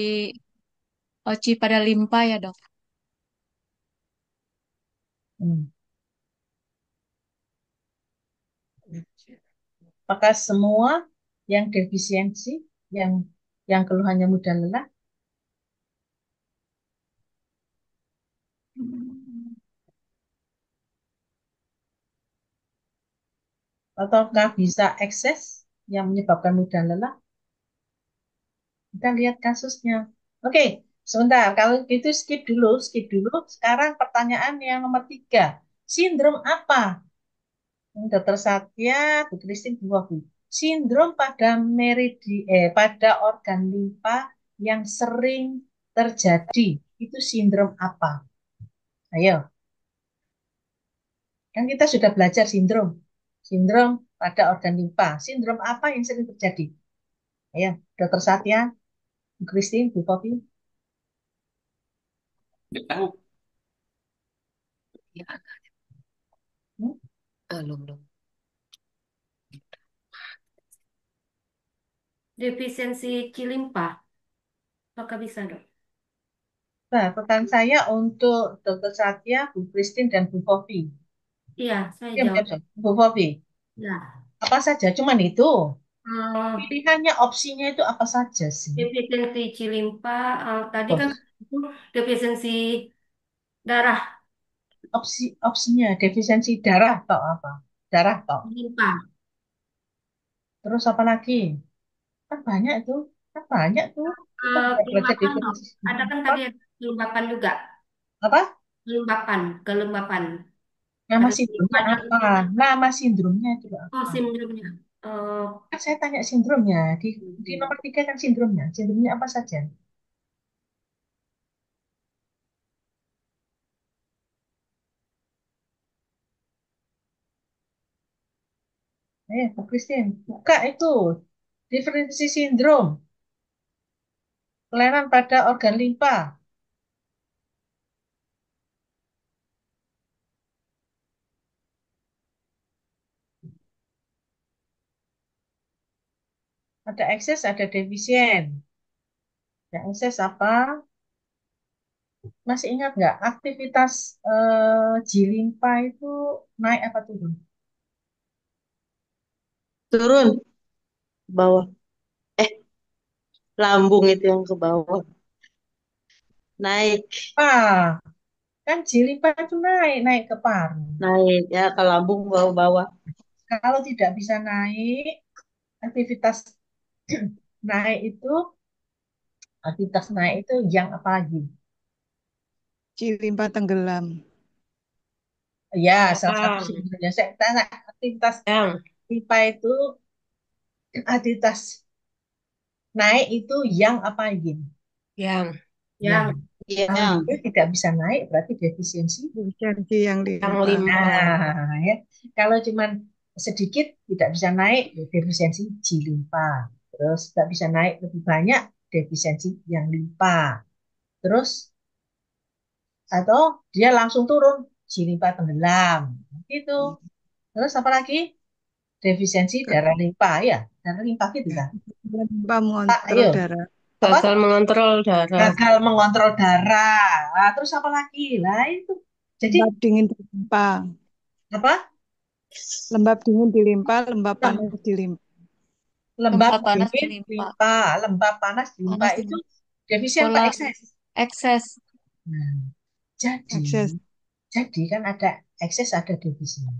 OCI pada limpa ya dok. Hmm. Apakah semua yang defisiensi, yang keluhannya mudah lelah, ataukah bisa ekses yang menyebabkan mudah lelah? Kita lihat kasusnya. Oke, sebentar. Kalau gitu skip dulu, skip dulu. Sekarang pertanyaan yang nomor tiga. Sindrom apa? Dokter Satya, Bu Christine, Bu Wafi. Sindrom pada pada organ limpa yang sering terjadi. Itu sindrom apa? Ayo, kan kita sudah belajar sindrom. Sindrom pada organ limpa. Sindrom apa yang sering terjadi? Ayo, Dokter Satya, Bu Christine, Bu Wafi. Nggak tahu. Ya, Hmm? belum. Defisiensi Cilimpa. Apakah bisa dok? Nah, pertanyaan saya untuk Dokter Satya, Bu Christine, dan Bu Fofi. Iya, saya Diam, jawab. diam, Bu Fofi. Ya. Apa saja? Cuman itu. Eh, Pilihannya, opsinya itu apa saja sih? defisiensi Cilimpa, tadi Oh, kan itu defisiensi darah. opsinya defisiensi darah atau apa? Darah toh. Limpa. Terus apa lagi? Kan banyak itu. Kan banyak tuh. Kita tidak belajar Kelembapan dok. definisi Ada kan apa? tadi ada kelembapan juga. Apa? Kelembapan, kelembapan. Nama Ada sindromnya banyak apa? itu kan. Nama sindromnya itu Oh, apa? sindromnya. Kan saya tanya sindromnya. Di nomor 3 kan sindromnya. Sindromnya apa saja? Bu Christine, buka itu. Diferensi sindrom. Kelainan pada organ limpa. Ada ekses, ada defisien. Yang ekses apa? Masih ingat nggak? Aktivitas G limpa itu naik apa turun? Turun ke bawah. Eh, lambung itu yang ke bawah. Naik, Ah, kan G limpa itu naik, naik ke paru. naik ya ke lambung bawah-bawah. Kalau tidak bisa naik, aktivitas naik itu, aktivitas naik itu yang apa lagi? Cilimpa tenggelam. Ya, salah satu Yang, sebenarnya. Saya tanya, aktivitas yang, limpa itu, aktivitas naik itu yang apa lagi? yang, Yang. Yang Kalau Yang dia tidak bisa naik, berarti defisiensi. Defisiensi yang yang limpa. limpa. Nah, ya. Kalau cuman sedikit tidak bisa naik, ya defisiensi G limpa. Terus tidak bisa naik lebih banyak, defisiensi yang limpa. Terus atau dia langsung turun, G limpa tenggelam. Gitu. Terus apa lagi? Defisiensi darah limpa ya, darah limpa gitu kan. Limpa Pak, mengontrol ayo. darah. Apa? Gagal mengontrol darah. Gagal mengontrol darah. Ah, terus apa lagi? Lah itu. Jadi Lembab dingin di limpa. apa? Lembab dingin di limpa, lembab Lem- panas di limpa. Lembab Lembab panas di dingin limpa. limpa, lembab panas limpa Panas di itu limpa. defisien Pola Pak ekses. ekses. Nah, jadi Akses. jadi kan ada ekses ada defisien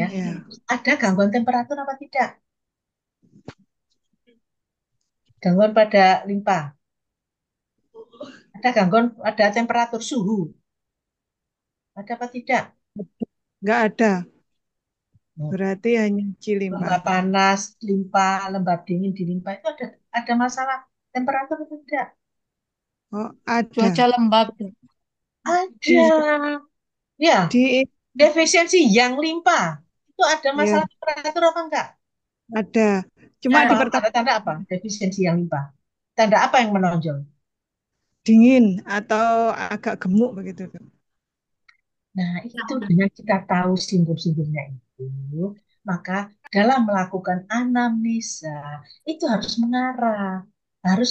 ya. Ya. Ada gangguan temperatur apa tidak? Gangguan pada limpa. Ada gangguan ada temperatur suhu. Ada apa tidak? Nggak ada. Oh, Berarti hanya cilimpa. lembab panas limpa, lembab dingin di limpa itu ada masalah temperatur atau tidak? Oh, ada. Cuaca lembab. Ada. Ya, Di defisiensi yang limpa. Itu ada ya, masalah temperatur apa enggak? ada. Cuma Apa? di pertama Tanda-tanda apa? Defisiensi yang limpa. Tanda apa yang menonjol? dingin atau agak gemuk begitu. Nah, itu dengan kita tahu sindrom-sindromnya itu, maka dalam melakukan anamnesa itu harus mengarah, harus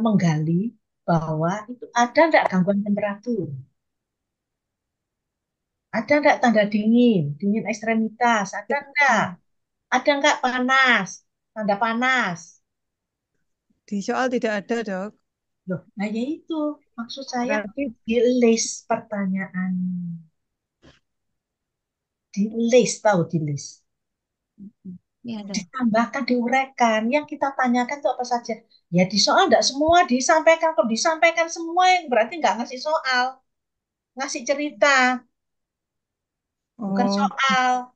menggali bahwa itu ada enggak gangguan temperatur, ada enggak tanda dingin, dingin ekstremitas, ada enggak panas, tanda panas. Di soal tidak ada, Dok. Loh, nah ya itu maksud saya Berarti di list pertanyaan, di list tahu di list. Ini ada. Ditambahkan, diuraikan. Yang kita tanyakan itu apa saja? Ya di soal enggak semua disampaikan. Kalau disampaikan semua yang berarti nggak ngasih soal, ngasih cerita, bukan oh soal.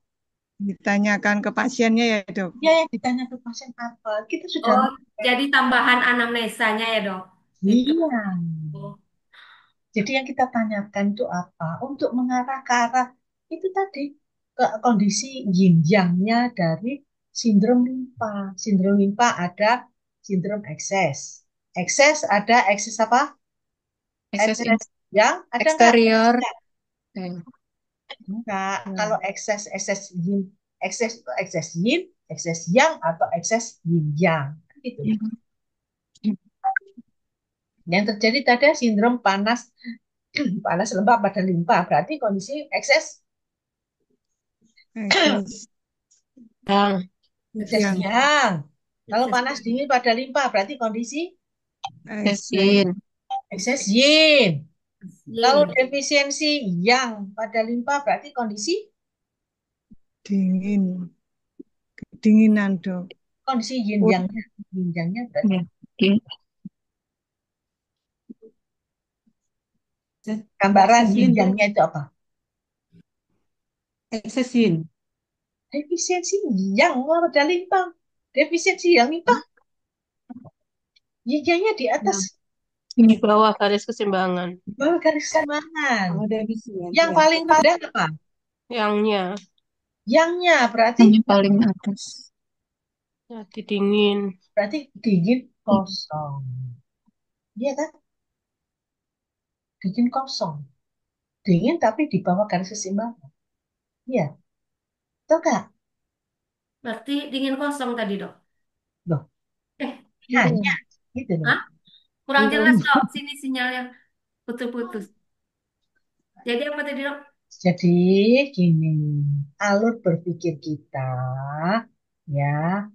ditanyakan ke pasiennya ya, Dok. Ya yang ditanya ke pasien apa? Kita sudah oh, jadi tambahan anamnesanya ya dok. Gitu. iya. Oh, Jadi yang kita tanyakan itu apa? Untuk mengarah ke arah itu tadi ke kondisi yin yang-nya dari sindrom limpa. Sindrom limpa ada sindrom ekses. Ekses ada ekses apa? Ekses Ekses yang ada enggak? eksterior. Enggak. Ya. Kalau ekses yin, ekses itu ekses yin, ekses yang atau ekses yin yang. Gitu. Yang terjadi tadi sindrom panas panas lembab pada limpa berarti kondisi ekses Ekses Yang. ekses yang yang. Kalau ekses. panas dingin pada limpa berarti kondisi ekses Eksesin. ekses yin. Kalau Yin. defisiensi yang pada limpa berarti kondisi Dingin, kedinginan, Dok. kondisi yin Kur- yang yin yangnya berarti Ya. Oke. gambaran Ekses yin yin, Dok. yangnya itu apa? Ekses yin. Defisiensi yang pada limpa. Defisiensi yang limpa yin yangnya di atas Di bawah garis keseimbangan. bawah garis keseimbangan. Oh, defisien. Yang Ya. paling rendah apa? Yangnya. Yangnya berarti Yang paling atas. Hati dingin. berarti dingin kosong. Iya kan? Dingin kosong. Dingin tapi di bawah garis keseimbangan. Iya, tahu nggak? Berarti dingin kosong tadi, Dok. Loh, Eh, hanya gitu loh. hah? Kurang Belum. jelas, Dok. Sini sinyalnya putus-putus. Jadi apa tadi, Dok? Jadi gini, alur berpikir kita ya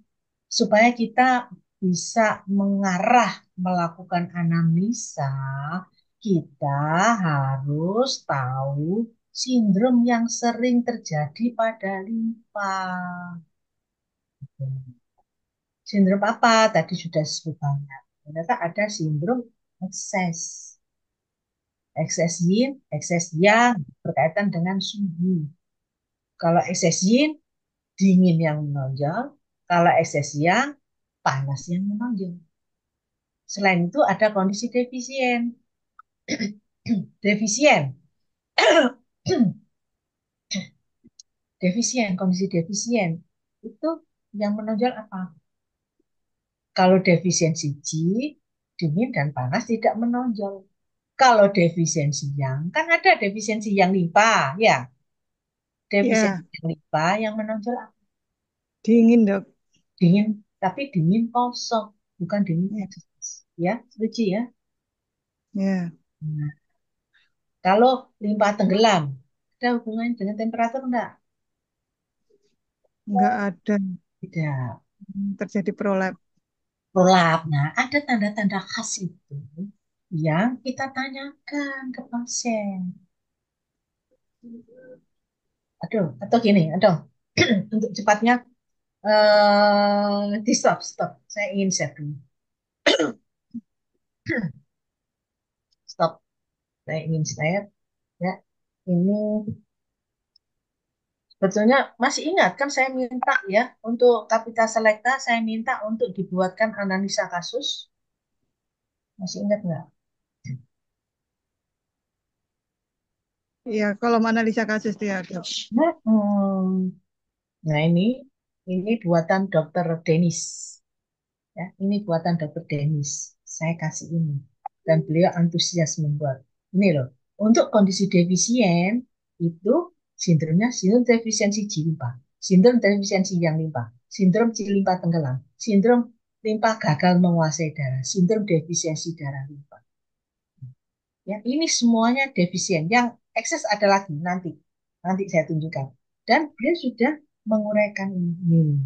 supaya kita bisa mengarah melakukan anamnesa, kita harus tahu sindrom yang sering terjadi pada limpa. Sindrom apa? Tadi sudah disebut banyak. Ternyata ada sindrom ekses. Ekses yin, ekses yang berkaitan dengan suhu. Kalau ekses yin, dingin yang menonjol. Kalau ekses yang, panas yang menonjol. Selain itu ada kondisi defisien. Defisien. Defisien, kondisi defisien. Itu yang menonjol apa? Kalau defisiensi G, dingin dan panas tidak menonjol. Kalau defisiensi yang, kan ada defisiensi yang limpa, ya. Defisiensi Ya, yang limpa yang menonjol apa? dingin, Dok. Dingin, tapi dingin kosong, bukan dingin Ya, ekses. Ya, setuju ya. ya, Nah, kalau limpa tenggelam, ada hubungannya dengan temperatur enggak? nggak ada Tidak. terjadi prolap. Prolap. Nah, ada tanda-tanda khas itu yang kita tanyakan ke pasien. Aduh, atau gini, aduh, untuk cepatnya di stop, stop. Saya ingin share dulu. Stop. Saya ingin share. Ya, ini sebetulnya masih ingat kan saya minta ya untuk Kapita Selecta saya minta untuk dibuatkan analisa kasus. Masih ingat nggak? Ya, kalau menganalisa kasus dia, Dok. Nah, nah ini buatan Dokter Denis. Ya, ini buatan Dokter Denis. Saya kasih ini dan beliau antusias membuat. Ini loh, untuk kondisi defisien itu sindromnya sindrom defisiensi G limpa, sindrom defisiensi yang limpa, sindrom C limpa tenggelam, sindrom limpa gagal menguasai darah, sindrom defisiensi darah limpa. Ya, ini semuanya defisien. Yang ekses ada lagi nanti. Nanti saya tunjukkan. Dan beliau sudah menguraikan ini.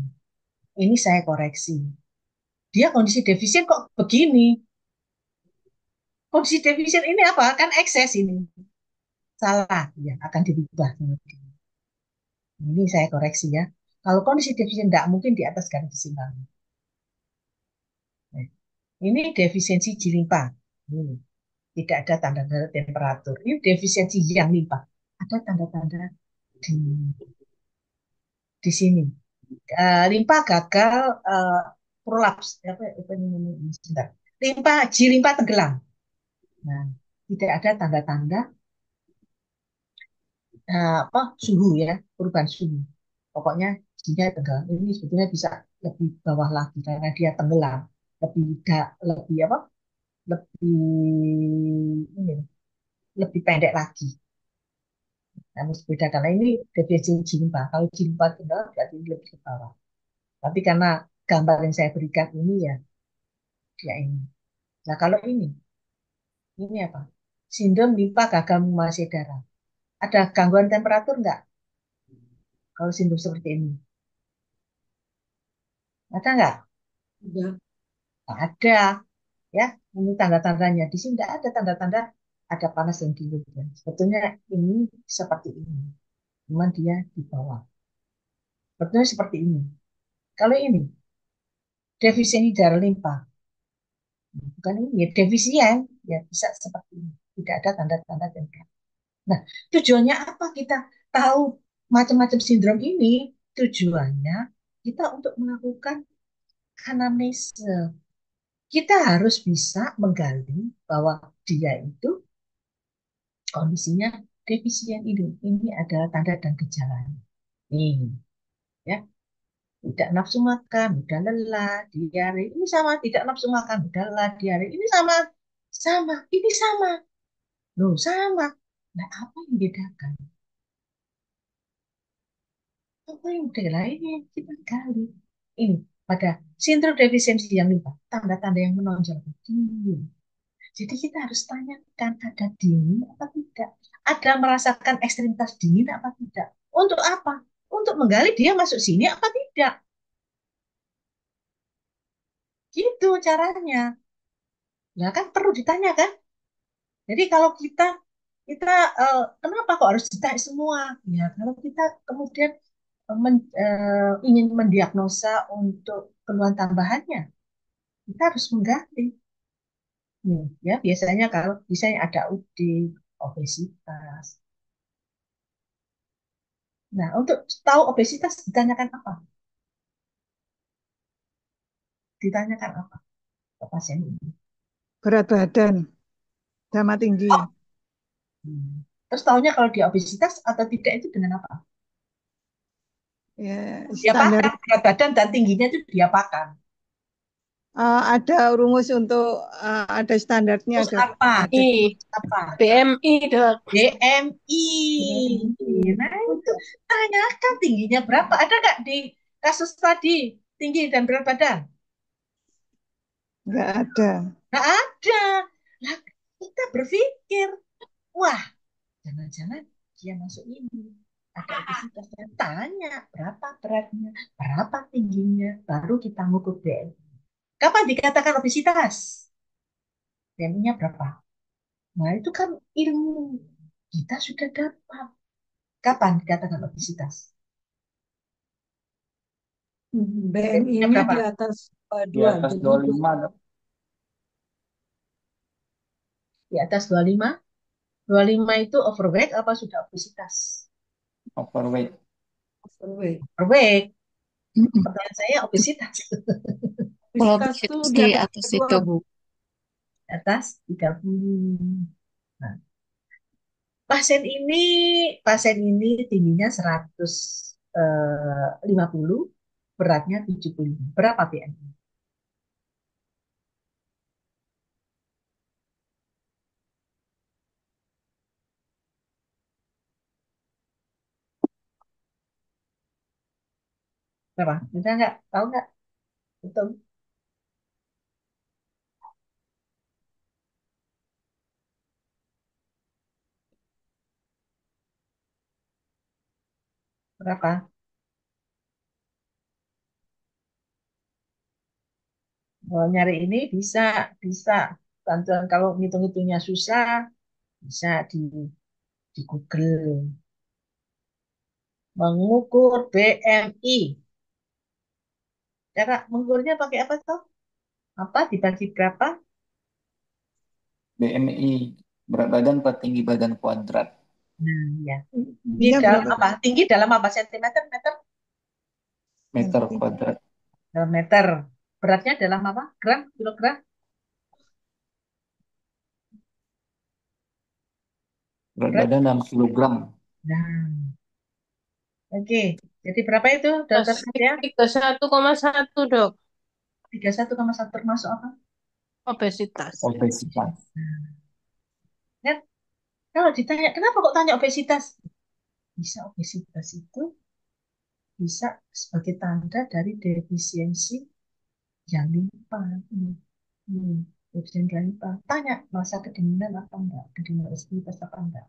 Ini saya koreksi. Dia kondisi defisien kok begini? Kondisi defisien ini apa? Kan ekses ini. Salah. Ya, akan dirubah. Ini saya koreksi ya. Kalau kondisi defisien tidak mungkin di atas garis keseimbangan. Nah, ini defisiensi G limpa. Ini. Tidak ada tanda-tanda temperatur. Ini defisiensi yang limpa. Ada tanda-tanda di di sini. Limpa gagal prolaps. Apa ini? Sebentar. Limpa tenggelam. Nah, tidak ada tanda-tanda apa suhu ya, perubahan suhu. Pokoknya dia tenggelam. Ini sebetulnya bisa lebih bawah lagi karena dia tenggelam. Lebih apa? Lebih ini, lebih pendek lagi. Namun beda karena ini definisi limpa. Kalau limpa tenggelam berarti lebih ke bawah. Tapi karena gambar yang saya berikan ini ya dia ini. Nah, kalau ini apa? Sindrom limpa gagal menguasai darah. Ada gangguan temperatur enggak? Kalau sindrom seperti ini. Ada enggak? Udah. Nggak ada. Ya, ini tanda-tandanya. Di sini enggak ada tanda-tanda ada panas dan dingin. Ya. Sebetulnya ini seperti ini, cuman dia di bawah. Sebetulnya seperti ini. Kalau ini defisien darah limpah, bukan ini ya defisien, ya bisa seperti ini. Tidak ada tanda-tanda tanda. Nah, tujuannya apa kita tahu macam-macam sindrom ini? Tujuannya kita untuk melakukan anamnesa. Kita harus bisa menggali bahwa dia itu kondisinya defisien ini. Ini adalah tanda dan gejalanya. Nih, ya, tidak nafsu makan, udah lelah, diare. Ini sama, tidak nafsu makan, udah lelah, diare. Ini sama, sama, ini sama. Loh, sama. Nah, apa yang bedakan? Apa yang beda lainnya yang kita gali? Ini pada sindrom defisiensi yang limpah, tanda-tanda yang menonjol. Jadi kita harus tanyakan ada dingin apa tidak, ada merasakan ekstremitas dingin apa tidak. Untuk apa? Untuk menggali dia masuk sini apa tidak. Gitu caranya. Nah kan perlu ditanyakan. Jadi kalau kita kita kenapa kok harus ditanya semua? Ya kalau kita kemudian ingin mendiagnosa untuk keluhan tambahannya, kita harus menggali. Ya biasanya kalau misalnya ada UD, obesitas. Nah, untuk tahu obesitas ditanyakan apa? Ditanyakan apa ke pasien ini? Berat badan sama tinggi. Oh, terus tahunya kalau dia obesitas atau tidak itu dengan apa? Ya, Diapakan standar berat badan dan tingginya itu diapakan? ada rumus untuk ada standarnya, Terus Dok. apa? Ada Apa? BMI, Dok. BMI. Nah, itu tanyakan tingginya berapa. Ada nggak di kasus tadi tinggi dan berat badan? nggak ada. Nggak ada. Nah, kita berpikir, wah, jangan-jangan dia masuk ini. Ada obesitasnya. Tanya berapa beratnya, berapa tingginya, baru kita ngukur BMI. Kapan dikatakan obesitas? BMI-nya berapa? Nah, itu kan ilmu kita sudah dapat. Kapan dikatakan obesitas? BMI-nya BMI-nya berapa? di atas Di 2, atas jadi 25, Dok. Di atas 25? 25 itu overweight apa sudah obesitas? Overweight. overweight. Overweight. Pertanyaan saya obesitas. Kalau Obesitas tuh obesitas di di atas atas 2. itu, Bu. Di atas 30. Nah, pasien ini tingginya 150, beratnya 75. Berapa BMI? Berapa? Bisa nggak? Tahu nggak? Betul. Berapa? Kalau nyari ini bisa, bisa. Bantuan kalau ngitung-hitungnya susah, bisa di Google. Mengukur BMI. Cara mengukurnya pakai apa tuh? Apa dibagi berapa? BMI, berat badan per tinggi badan kuadrat. Nah, ya. Ini Tingginya dalam berapa? apa? Tinggi dalam apa? Sentimeter, meter, Meter kuadrat. dalam meter. Beratnya dalam apa? Gram, kilogram? Berat Berat. badan 6 kilogram. Nah, oke. Jadi berapa itu, Dokter Nadia? 31,1, Dok. 31,1 termasuk apa? Obesitas. Obesitas. Kan kalau ditanya, kenapa kok tanya obesitas? Bisa obesitas itu bisa sebagai tanda dari defisiensi yang limpah. Defisiensi yang limpah. Tanya, masa kedinginan apa enggak? Kedinginan obesitas apa enggak?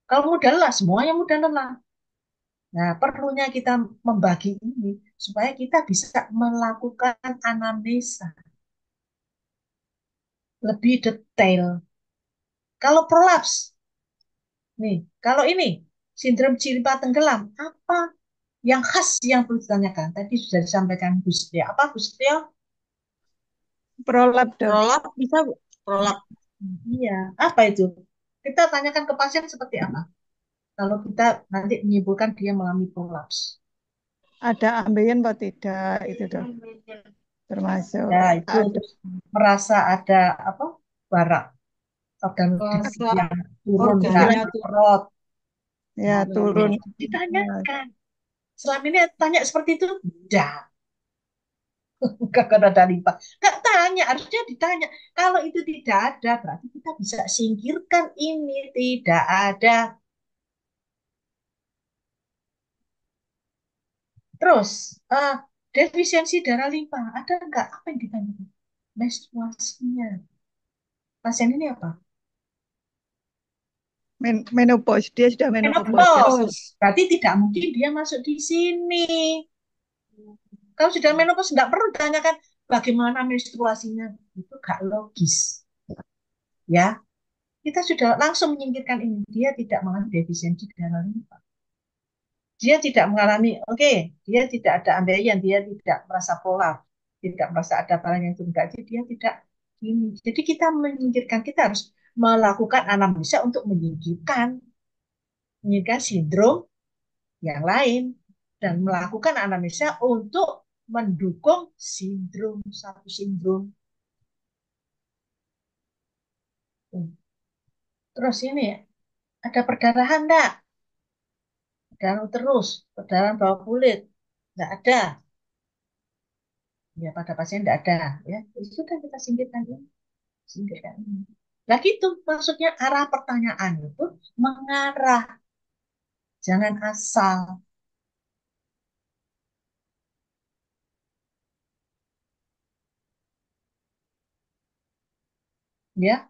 Kalau mudah lelah, semuanya mudah lelah. Nah, perlunya kita membagi ini supaya kita bisa melakukan anamnesa lebih detail. Kalau prolaps, nih, kalau ini sindrom cilipa tenggelam, apa yang khas yang perlu ditanyakan? Tadi sudah disampaikan Bu Setio. Apa Bu Setio? Prolap, Dok. Prolap bisa Bu? Prolap. Iya, apa itu? Kita tanyakan ke pasien seperti apa? Kalau kita nanti menyimpulkan dia mengalami prolaps. Ada ambeien atau tidak itu, Dok. Termasuk Ya, itu ada merasa ada apa? Barak organ Rasa yang turun enggak, organnya tuh. perut. ya turun. Ditanyakan. Selama ini tanya seperti itu? Enggak. Enggak ada lipat. Enggak tanya, harusnya ditanya. Kalau itu tidak ada, berarti kita bisa singkirkan ini tidak ada. Terus, defisiensi darah limpah, ada enggak? Apa yang ditanyakan? Menstruasinya. Pasien ini apa? Menopause, dia sudah menopause. Menopause. Berarti tidak mungkin dia masuk di sini. Kalau sudah menopause, enggak perlu ditanyakan bagaimana menstruasinya. Itu enggak logis. Ya, kita sudah langsung menyingkirkan ini. Dia tidak mengalami defisiensi darah limpah. Dia tidak mengalami, oke, dia tidak ada ambeian, dia tidak merasa polar, tidak merasa ada barang yang enggak, dia tidak ini. Jadi kita menyingkirkan, kita harus melakukan anamnesa untuk menyingkirkan sindrom yang lain dan melakukan anamnesa untuk mendukung satu sindrom. Terus ini ada perdarahan enggak? Perdarahan terus, perdarahan bawah kulit enggak ada. Ya pada pasien enggak ada, ya. Itu sudah kita singkirkan ini. Singkirkan ini. Nah gitu, maksudnya arah pertanyaan itu mengarah, jangan asal. Ya,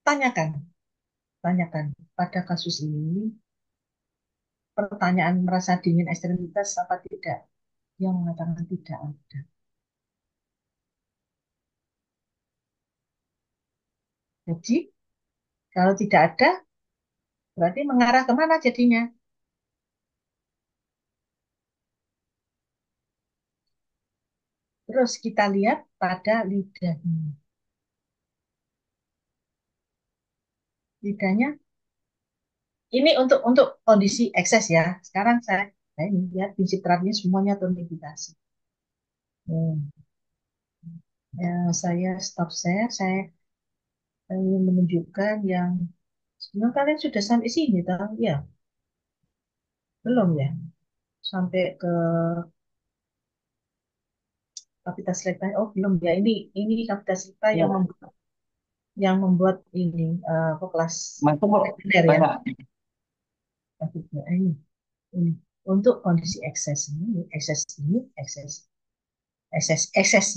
tanyakan, tanyakan pada kasus ini pertanyaan merasa dingin ekstremitas apa tidak? Dia mengatakan tidak ada. Jadi kalau tidak ada, berarti mengarah kemana jadinya? Terus kita lihat pada lidahnya. Lidahnya ini untuk kondisi ekses ya. Sekarang saya ini lihat prinsip terapinya semuanya tonifikasi. Ya, saya stop share. Saya ingin menunjukkan yang sebenarnya kalian sudah sampai sini, tahu ya? Belum ya? Sampai ke kapitas lekta. Oh, belum ya. Ini kapitas lekta Ya, yang membuat ini kelas Mas mau reguler ya. tanya. Ini untuk kondisi ekses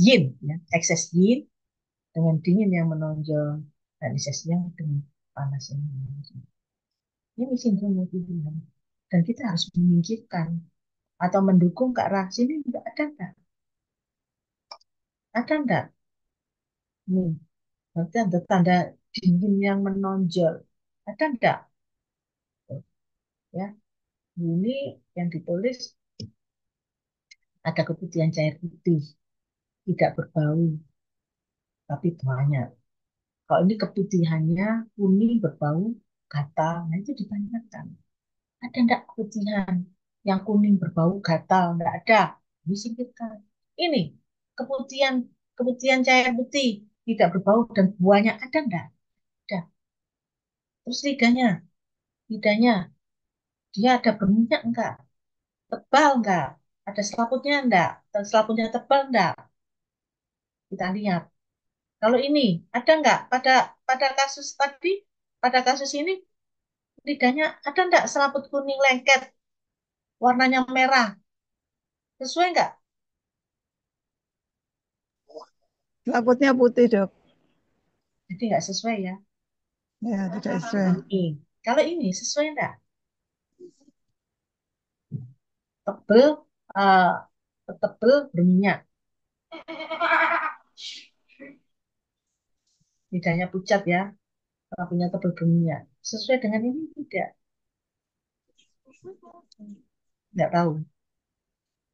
yin ya, ekses yin dengan dingin yang menonjol dan ekses yang dengan panas yang menonjol. Ini sindrom pilihan dan kita harus menyingkirkan atau mendukung ke arah sini. Enggak ada enggak? Ada enggak? Nih, berarti ada tanda dingin yang menonjol. Ada enggak? Ya, ini yang ditulis ada keputihan cair putih, tidak berbau, tapi banyak. Kalau ini keputihannya kuning berbau gatal, nah itu ditanyakan. Ada enggak keputihan yang kuning berbau gatal? Enggak ada, disingkirkan. Ini keputihan keputihan cair putih tidak berbau dan buahnya ada enggak? Ada. Terus lidahnya dia ada berminyak enggak? Tebal enggak? Ada selaputnya enggak? Selaputnya tebal enggak? Kita lihat. Kalau ini ada enggak pada kasus tadi, pada kasus ini lidahnya ada enggak selaput kuning lengket, warnanya merah, sesuai enggak? Selaputnya putih, Dok. Jadi enggak sesuai ya. Ya, tidak sesuai. Kalau ini sesuai enggak? Tebel, uh, tebel berminyak. lidahnya pucat ya, punya tebal berminyak. Sesuai dengan ini tidak, nggak tahu.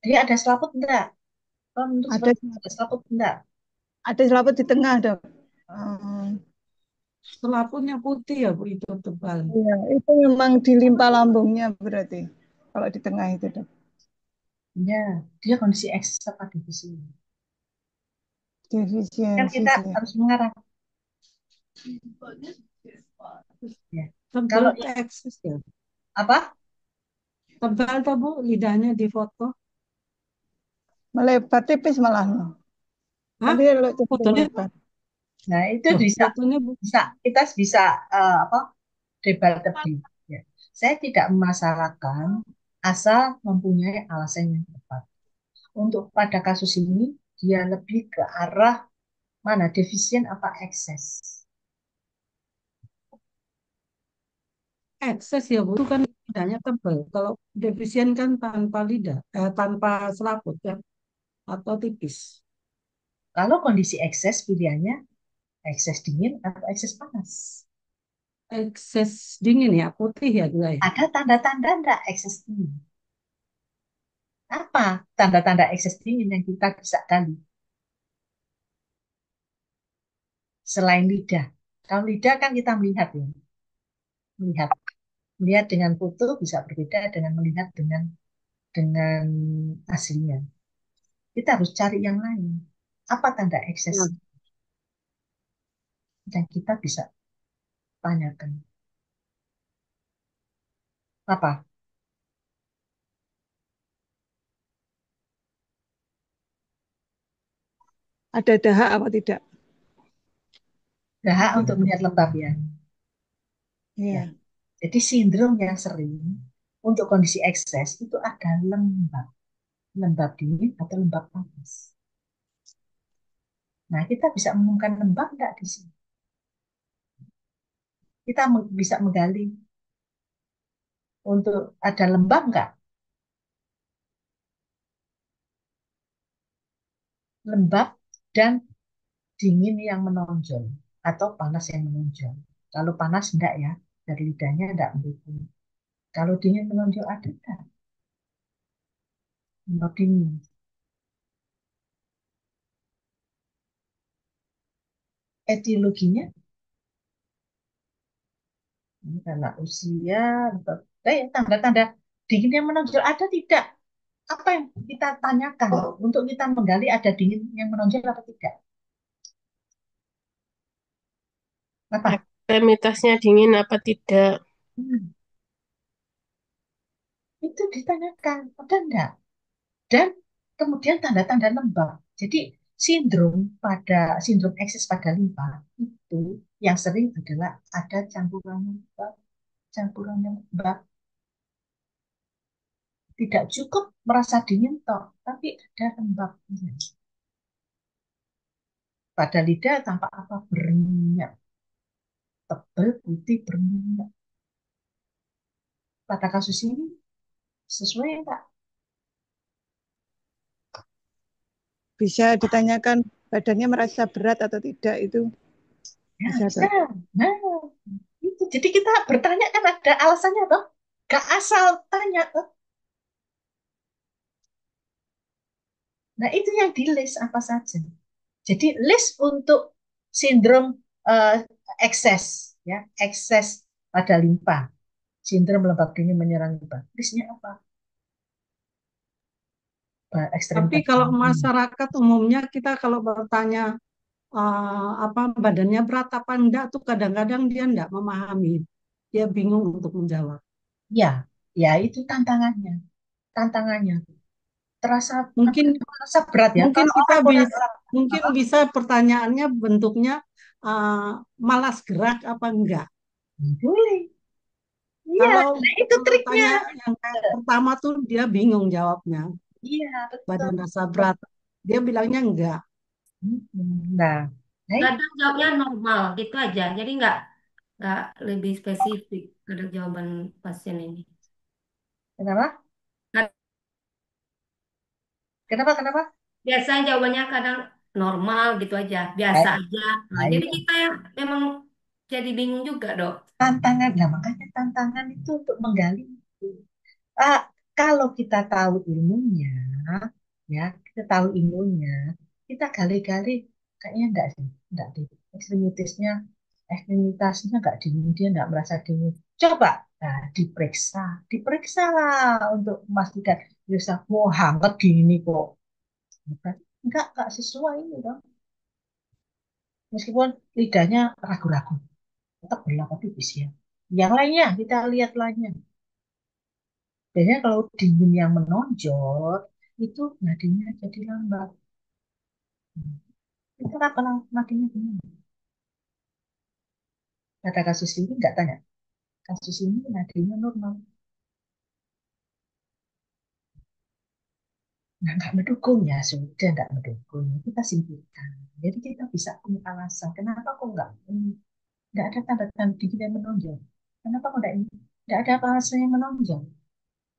Dia ada selaput enggak? Kalau menurut Ada seperti ada selaput enggak? ada selaput di tengah, Dok. Hmm, Selaputnya putih ya Bu, itu tebal. iya, itu memang di limpa lambungnya berarti. Kalau di tengah itu, Dok. Ya, dia kondisi ekses apa divisi. Kan Defisiensi kita dia. harus mengarah. Ya. Tebal Kalau eksis ya. apa? Tebal tuh Bu, lidahnya di foto. Melebar tipis malah. Hah? Tadi lo cenderung Fotonya? lebar. Nah, itu Loh, bisa fotonya Bu. bisa kita bisa apa? Debatable. Ya. Saya tidak memasalahkan asal mempunyai alasan yang tepat. Untuk pada kasus ini dia lebih ke arah mana defisien apa ekses. Ekses ya Bu, itu kan lidahnya tebal. Kalau defisien kan tanpa lidah, tanpa selaput kan, atau tipis. Kalau kondisi ekses pilihannya ekses dingin atau ekses panas. Ekses dingin ya, putih ya dia ya. Ada tanda-tanda enggak ekses dingin? Apa tanda-tanda ekses dingin yang kita bisa gali? Selain lidah. Kalau lidah kan kita melihat ya. Melihat. Melihat dengan foto bisa berbeda dengan melihat dengan aslinya. Kita harus cari yang lain. Apa tanda ekses Nah, yang kita bisa tanyakan? Apa? Ada dahak apa tidak? Dahak untuk melihat lembab ya. Iya. Ya. Jadi sindrom yang sering untuk kondisi ekses itu ada lembab. Lembab dingin atau lembab panas. Nah, kita bisa menemukan lembab enggak di sini? Kita bisa menggali untuk ada lembab enggak? Lembab dan dingin yang menonjol atau panas yang menonjol. Kalau panas enggak ya, dari lidahnya enggak mendukung. Kalau dingin menonjol ada enggak? Lembab dingin. Etiologinya ini karena usia, tanda-tanda dingin yang menonjol ada tidak? Apa yang kita tanyakan untuk kita menggali ada dingin yang menonjol atau tidak? Apa? Ekstremitasnya dingin apa tidak? Hmm, itu ditanyakan, ada enggak? Dan kemudian tanda-tanda lembab. Jadi sindrom eksis pada limpa itu yang sering adalah ada campuran lembab. Tidak cukup merasa dingin toh, tapi ada lembab. Pada lidah tampak apa berminyak, tebal putih berminyak. Pada kasus ini sesuai enggak? Bisa ditanyakan badannya merasa berat atau tidak itu Ya, bisa, bisa. Dok. Nah, itu. Jadi kita bertanya kan ada alasannya toh. Gak asal tanya toh. Nah, itu yang di list apa saja. Jadi list untuk sindrom eh, ekses, ya, ekses pada limpa, sindrom lembab dingin menyerang limpa. Listnya apa? tapi Ekstremitas kalau dingin. masyarakat umumnya kita kalau bertanya apa badannya berat apa enggak tuh kadang-kadang dia enggak memahami. Dia bingung untuk menjawab. Ya, ya itu tantangannya. Tantangannya terasa Mungkin terasa berat ya. mungkin Kalau kita orang udah bisa mungkin apa? bisa pertanyaannya bentuknya malas gerak apa enggak. Boleh. Iya, Kalau nah itu kalau triknya. tanya yang kayak pertama tuh dia bingung jawabnya. Iya, betul. Badan rasa berat. Dia bilangnya enggak. Nah, nah itu. Kadang jawabnya normal gitu aja. Jadi nggak lebih spesifik pada jawaban pasien ini. Kenapa? Nah, Kenapa? Kenapa? biasanya jawabannya kadang normal gitu aja, biasa Kayak- aja. Nah, jadi kayak kita yang memang jadi bingung juga, Dok. tantangan, nah makanya tantangan itu untuk menggali itu. Ah, kalau kita tahu ilmunya, ya kita tahu ilmunya, kita gali-gali kayaknya enggak sih, enggak deh. Ekstremitasnya, ekstremitasnya enggak dingin, dia enggak merasa dingin. Coba, nah, diperiksa lah untuk memastikan. Bisa, wah hangat gini kok. Berarti enggak sesuai ini dong. Meskipun lidahnya ragu-ragu, tetap berlaku tipis ya. Yang lainnya, kita lihat lainnya. Biasanya kalau dingin yang menonjol, itu nadinya jadi lambat. Itu kenapa nadinya dingin? Pada kasus ini nggak tanya. Kasus ini nadinya normal. Nah, nggak mendukung ya, sudah nggak mendukung. Kita simpulkan. Jadi kita bisa punya alasan. Kenapa kok nggak ada tanda-tanda dingin yang menonjol? Kenapa kok nggak ada alasan yang menonjol?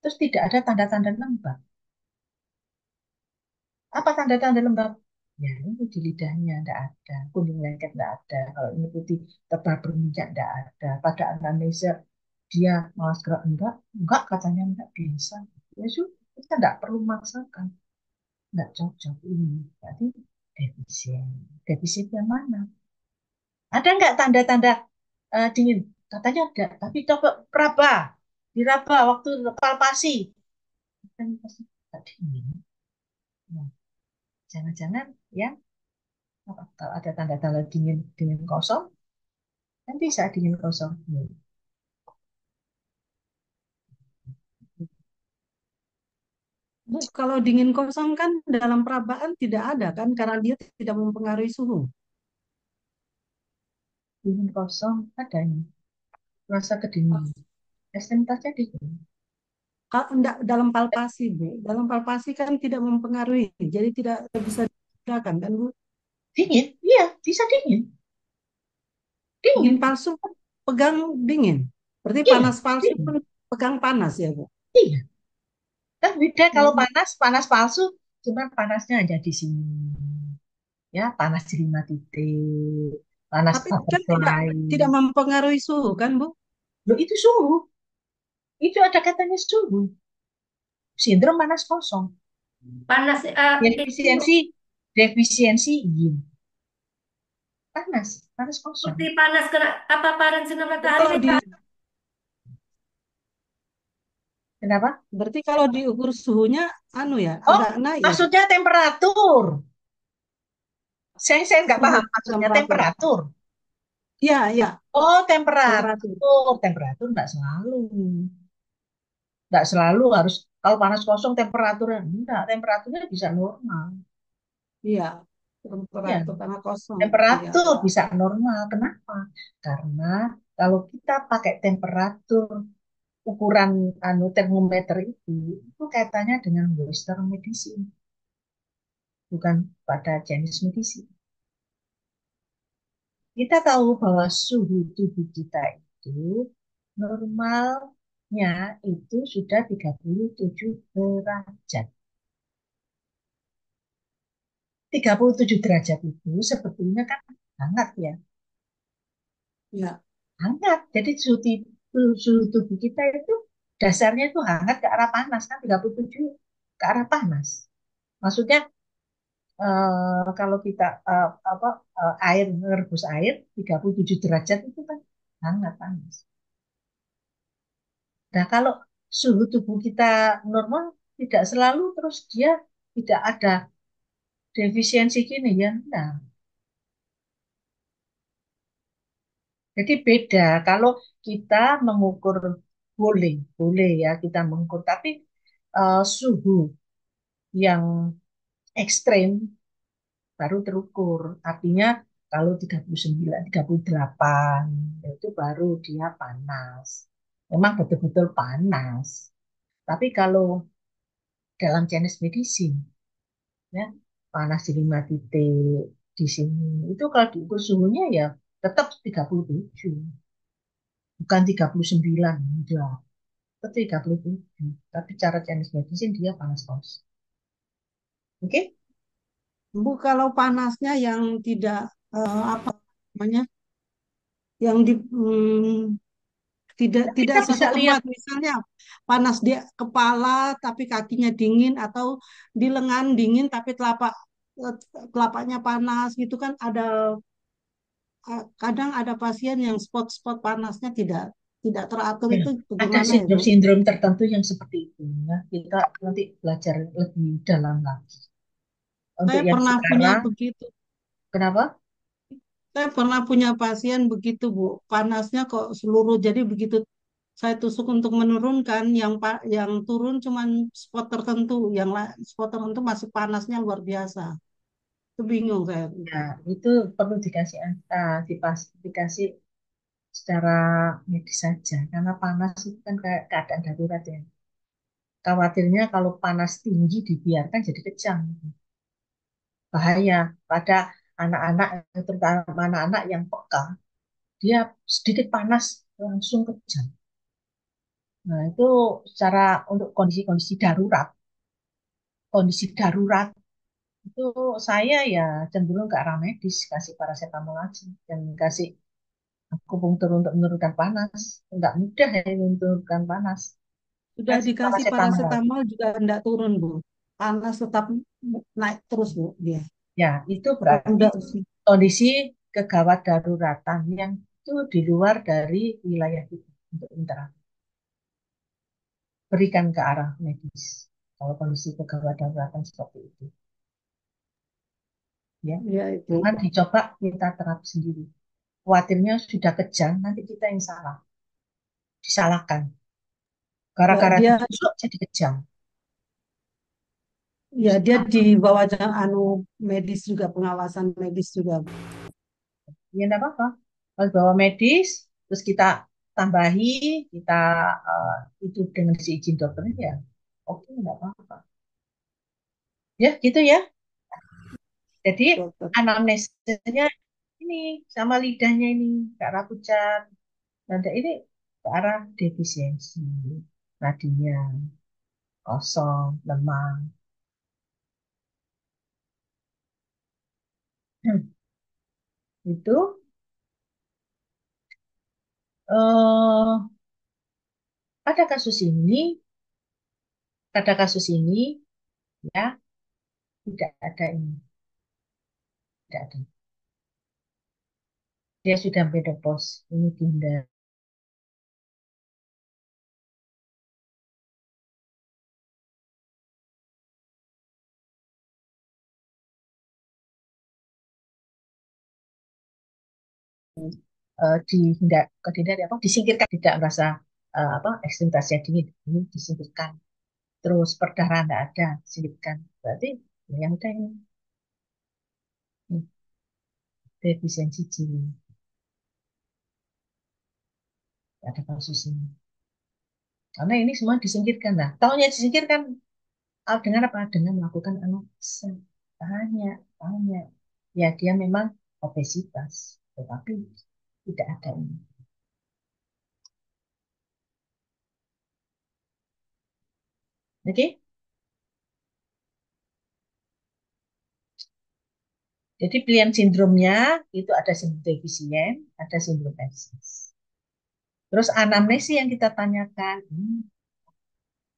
Terus tidak ada tanda-tanda lembab. Apa tanda-tanda lembab? Ya, ini di lidahnya enggak ada, kuning lengket enggak ada. Kalau ini putih tebal berminyak enggak ada. Pada anamnesa dia malas gerak enggak katanya enggak biasa. Ya sudah, kita enggak perlu memaksakan, enggak cocok ini. Berarti defisien. Defisien yang mana? Ada enggak tanda-tanda dingin? Katanya enggak, tapi coba peraba, diraba waktu palpasi. Kan pasti enggak dingin. Nah, jangan-jangan ya kalau ada tanda-tanda dingin dingin kosong, kan bisa dingin kosong. Bu, kalau dingin kosong kan dalam perabaan tidak ada kan karena dia tidak mempengaruhi suhu. Dingin kosong adanya rasa kedinginan. Ekstremitasnya dingin. Enggak dalam palpasi, Bu. Dalam palpasi kan tidak mempengaruhi, jadi tidak bisa digunakan kan, Bu? Dingin, iya bisa dingin. Dingin Dingin, palsu kan pegang dingin. Berarti iya, panas palsu dingin. pun pegang panas ya, Bu? Iya. Kan beda kalau Hmm. panas, panas palsu, cuman panasnya aja di sini. Ya, panas di 5 titik, panas Tapi kan tidak butterfly. tidak mempengaruhi suhu kan, Bu? Loh, itu suhu. Itu ada katanya suhu. Sindrom panas kosong. Panas itu Defisiensi yin. Panas kosong. seperti panas kena apa panas sinar matahari Kalau di Kenapa? berarti kalau diukur suhunya anu ya, Oh, agak naik ya, Bu? maksudnya temperatur. Saya nggak Suhu paham maksudnya temperatur. temperatur. Iya, iya, Oh, temperatur. temperatur nggak selalu. Nggak selalu harus, kalau panas kosong temperaturnya. Enggak, temperaturnya bisa normal. Iya, Ya, temperatur tanah kosong. Iya. temperatur bisa normal. Kenapa? Karena kalau kita pakai temperatur ukuran termometer itu kaitannya dengan Western medicine, bukan pada Chinese medicine. Kita tahu bahwa suhu tubuh kita itu normalnya itu sudah 37 derajat. 37 derajat itu sebetulnya kan hangat ya. Ya, Hangat. Jadi suhu tubuh kita itu dasarnya itu hangat ke arah panas kan 37 ke arah panas. Maksudnya kalau kita air merebus air 37 derajat itu kan hangat panas. Nah, kalau suhu tubuh kita normal tidak selalu terus dia tidak ada defisiensi gini ya. Nah, jadi beda kalau kita mengukur boleh, boleh ya kita mengukur tapi suhu yang ekstrem baru terukur. Artinya kalau 39, 38 itu baru dia panas. Memang betul-betul panas. Tapi kalau dalam Chinese medicine, ya, panas di 5 titik di sini. Itu kalau diukur suhunya ya tetap 37, bukan 39. Enggak, tetap 37. Tapi cara Chinese medicine dia panas kos. Oke? Bu, kalau panasnya yang tidak apa namanya, yang tidak Kita tidak bisa satu lihat tempat, misalnya panas di kepala tapi kakinya dingin, atau di lengan dingin tapi eh, telapaknya panas gitu kan, ada kadang ada pasien yang spot-spot panasnya tidak teratur, ya, itu ada bagaimana ya Bu? sindrom-sindrom tertentu yang seperti itu ya. Kita nanti belajar lebih dalam lagi. Untuk Saya yang pernah punya sekarang, begitu. kenapa? Saya pernah punya pasien begitu, Bu. Panasnya kok seluruh, jadi begitu saya tusuk untuk menurunkan, yang turun cuman spot tertentu, spot tertentu masih panasnya luar biasa. Itu bingung saya. Ya, itu perlu dikasih dikasih secara medis saja karena panas itu kan kayak keadaan darurat ya. Khawatirnya kalau panas tinggi dibiarkan jadi kejang. Bahaya pada anak-anak, terutama anak-anak yang peka, dia sedikit panas langsung kejang. Nah, itu secara untuk kondisi darurat itu saya ya cenderung ke arah medis, kasih paracetamol aja dan kasih akupunktur untuk menurunkan panas. Enggak mudah ya menurunkan panas. Sudah Kasih dikasih paracetamol aja. paracetamol juga enggak turun, Bu. Panas tetap naik terus, Bu, dia. Ya, itu Kalau berarti udah kondisi kegawat daruratan yang itu di luar dari wilayah kita untuk interaksi. Berikan ke arah medis. Kalau kondisi kegawat daruratan seperti itu, ya. ya itu. Jangan dicoba kita terapkan sendiri. Khawatirnya sudah kejang, nanti kita yang salah, disalahkan. Ya Gara-gara dia ditusuk jadi kejang. ya Terus dia di bawah medis juga, pengawasan medis juga. ya enggak apa-apa. Kalau bawa medis, terus kita tambahi, kita itu dengan si izin dokternya ya, oke, enggak apa-apa. Ya, gitu ya. Jadi Dokter. anamnesisnya ini sama lidahnya ini ke arah pucat, nanti ini ke arah defisiensi nadinya kosong, lemah. Itu eh pada kasus ini, ya tidak ada ini, tidak ada. Dia sudah menopause, ini tindak tidak apa disingkirkan, tidak merasa apa ekstremitasnya dingin, ini disingkirkan. Terus perdarahan tidak ada, disingkirkan. Berarti ya yang udah ini defisiensi G, ada kasus ini. Karena ini semua disingkirkan lah. Taunya disingkirkan dengan apa? Dengan melakukan analisa. Tanya, tanya. Ya dia memang obesitas, tetapi tidak ada ini. Oke? Jadi pilihan sindromnya itu ada sindrom defisien, ada sindrom eksis. Terus anamnesi yang kita tanyakan.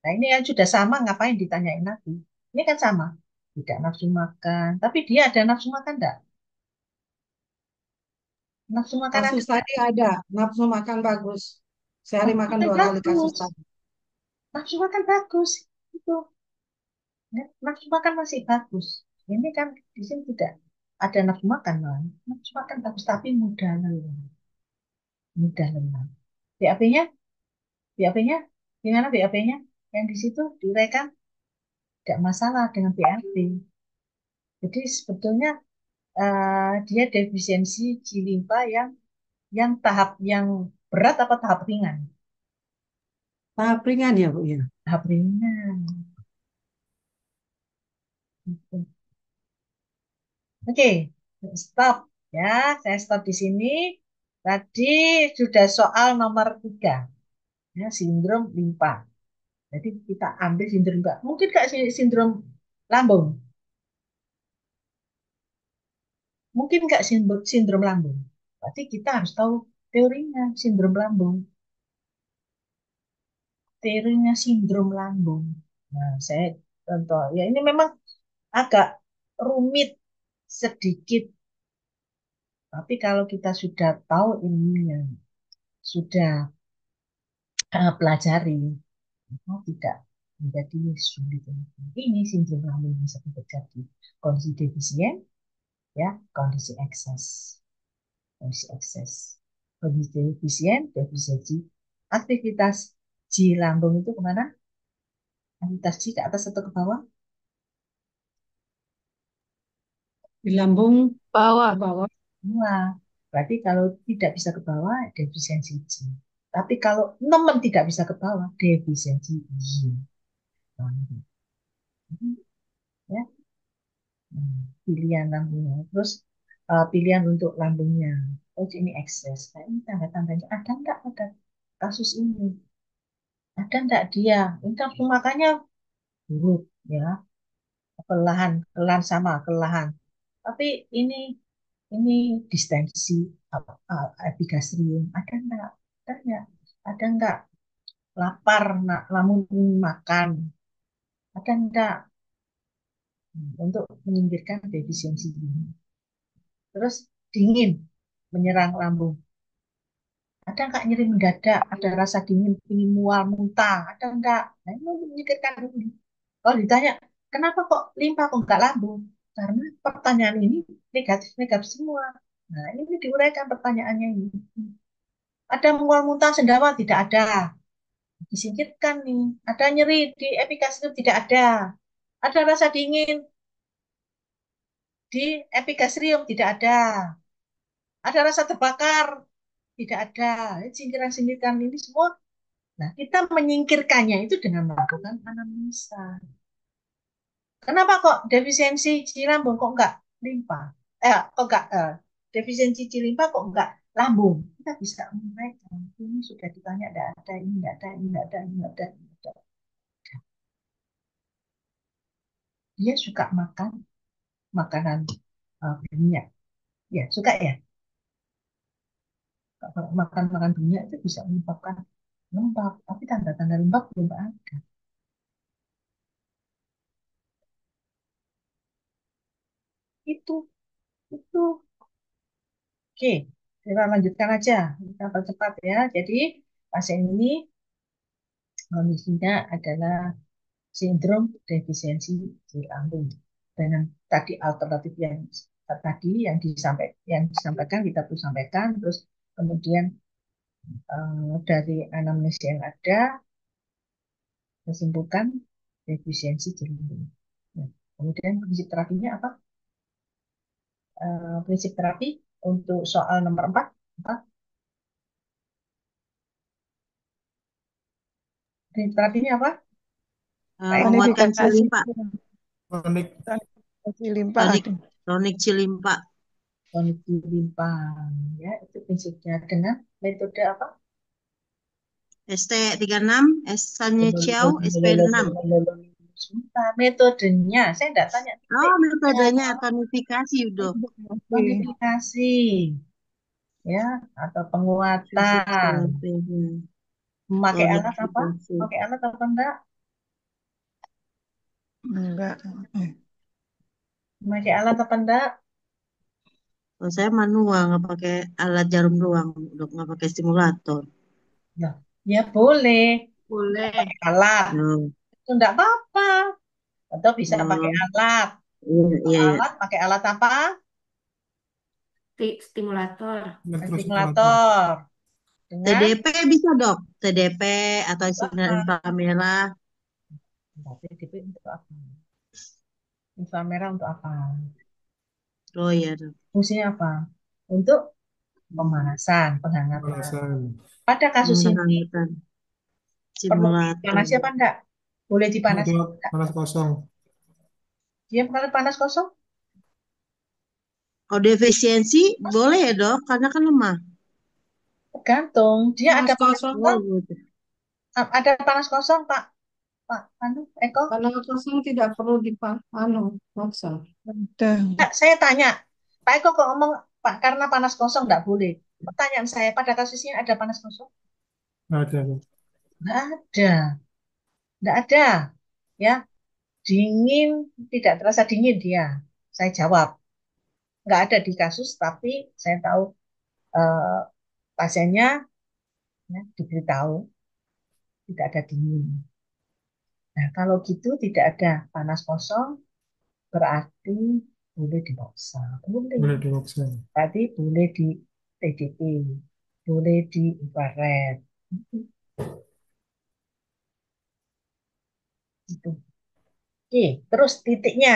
Nah ini yang sudah sama, ngapain ditanyain lagi? Ini kan sama. Tidak nafsu makan. Tapi dia ada nafsu makan enggak? Nafsu makan ada Kasus enggak? tadi ada nafsu makan bagus. Sehari Nafsu makan makan 2 kali, kasus bagus. tadi. Nafsu makan bagus. Itu. Ya, nafsu makan masih bagus. Ini kan di sini tidak ada nafsu makan. Malah. Nafsu makan bagus, tapi mudah lelah. Mudah lelah. BAP-nya? BAP-nya? Gimana BAP-nya? Yang di situ diuraikan tidak masalah dengan BAP. Jadi sebetulnya dia defisiensi G limpa yang tahap yang berat apa tahap ringan? Tahap ringan ya, Bu ya. Tahap ringan. Gitu. Oke, stop ya. Saya stop di sini. Tadi sudah soal nomor 3, ya, sindrom limpa. Jadi kita ambil sindrom limpa. Mungkin nggak sindrom lambung? Mungkin nggak sindrom lambung. Berarti kita harus tahu teorinya sindrom lambung. Teorinya sindrom lambung. Nah, saya contoh. Ya ini memang agak rumit sedikit. Tapi kalau kita sudah tahu ilmunya, sudah pelajari, maka tidak menjadi sulit. Ini sindrom lambung yang sering terjadi. Kondisi defisien, ya, kondisi ekses. Kondisi ekses. Kondisi defisien, defisiensi. Aktivitas G lambung itu kemana? Aktivitas G ke atas atau ke bawah? Di lambung Bawah. ke bawah. Wah, berarti kalau tidak bisa ke bawah, defisiensi G. Tapi kalau nemen tidak bisa ke bawah, defisiensi Y. Nah, ya, pilihan lambungnya. Terus pilihan untuk lambungnya. Oh, ini ekses. Nah, ini tanda-tandanya. Ada enggak pada kasus ini? Ada enggak dia? Ini nafsu makannya buruk, ya. Kelelahan, kelelahan sama, kelelahan. Tapi ini distensi, epigastrium. Ada enggak? Ada enggak? Ada enggak lapar, lamun ingin makan? Ada enggak? Untuk menyingkirkan defisiensi ini. Terus dingin menyerang lambung. Ada enggak nyeri mendadak? Ada rasa dingin, ingin mual, muntah? Ada enggak? Nah, ini menyingkirkan ini. Kalau ditanya, kenapa kok limpa kok enggak lambung? Karena pertanyaan ini negatif-negatif semua. Nah, ini diuraikan pertanyaannya ini. Ada mual, muntah, sendawa? Tidak ada. Disingkirkan nih. Ada nyeri di epigastrium? Tidak ada. Ada rasa dingin di epigastrium? Tidak ada. Ada rasa terbakar? Tidak ada. Singkiran-singkiran ini semua. Nah, kita menyingkirkannya itu dengan melakukan anamnesa. Kenapa kok defisiensi lambung kok enggak limpa? Kok enggak defisiensi limpa kok enggak lambung? Kita bisa menuraikan. Ini sudah ditanya, enggak ada, ini enggak ada, ini enggak ada, ini enggak ada, ini enggak ada. Dia suka makan makanan berminyak. Ya, suka ya. Kalau makan berminyak itu bisa menyebabkan lembab, tapi tanda-tanda lembab belum ada. Itu oke, kita lanjutkan aja. Kita percepat ya. Jadi pasien ini kondisinya adalah sindrom defisiensi di lambung. Dengan tadi alternatif yang tadi yang disampaikan kita perlu sampaikan. Terus kemudian dari anamnesis yang ada kesimpulan defisiensi di lambung. Nah, kemudian prinsip terapinya apa? Prinsip terapi untuk soal nomor 4 apa? Prinsip terapinya apa? Menguatkan Tonifikasi Cilimpa. Kronik. limpa. Kronik Cilimpa. Kronik limpa, ya itu prinsipnya dengan metode apa? ST36, S-nya Ciao, SP6. Sebentar, metodenya saya enggak tanya. Oh, metodenya tonifikasi udah. Tonifikasi, ya, atau penguatan. Memakai alat apa? Pakai alat apa enggak? Enggak. Memakai alat apa enggak? Kalau saya manual, nggak pakai alat jarum ruang, dok, nggak pakai stimulator. Nah, ya boleh. Boleh. Pakai alat. Itu enggak apa-apa. Atau bisa pakai alat. Iya. Alat, pakai alat apa? Stimulator. Stimulator. Dengan TDP bisa dok, TDP atau sinar inframerah. TDP untuk apa? Inframerah untuk apa? Oh iya dok. Fungsinya apa? Untuk pemanasan, penghangatan. Pada kasus ini perlu dipanasi apa enggak? Boleh dipanasi enggak? Panas kosong. Dia panas kosong? Kalau defisiensi boleh ya dok, karena kan lemah. Tergantung. Dia Panas ada panas kosong. kosong. Ada panas kosong, Pak. Eko? Panas kosong tidak perlu dipaksa. Saya tanya, Pak Eko kok ngomong Pak karena panas kosong nggak boleh. Pertanyaan saya pada kasusnya ada panas kosong? Ada. Nggak ada, nggak ada. Ya, dingin tidak terasa dingin dia. Saya jawab nggak ada di kasus, tapi saya tahu eh, pasiennya ya, diberitahu tidak ada dingin. Nah, kalau gitu tidak ada panas kosong, berarti boleh diperiksa. Boleh. Boleh dimaksa. Berarti boleh di TDP, boleh di infrared. Gitu. Oke, terus titiknya.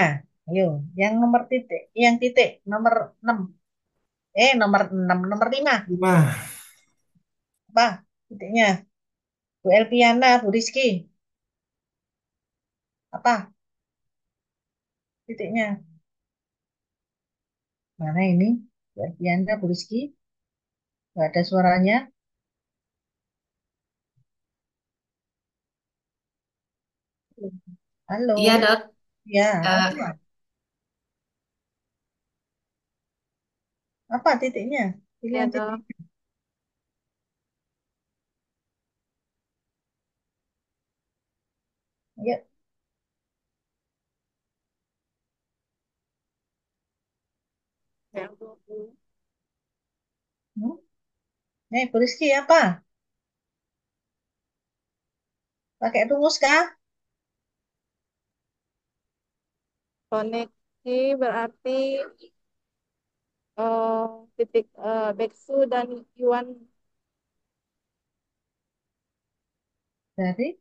Ayo, yang nomor titik, yang titik nomor 6. Nomor 6, nomor 5. Nah, Apa titiknya? Bu Elpiana, Bu Rizky. Apa titiknya? Mana ini? Bu Elpiana, Bu Rizky. Nggak ada suaranya. Halo. Iya, Dok. Ya, Eh, apa? Apa titiknya? Ya, Pilihan Dok. titik. Ya. Hmm? Bu Rizky apa? Pakai rumus kah? Koneksi berarti eh, titik Beksu dan Yuan Dari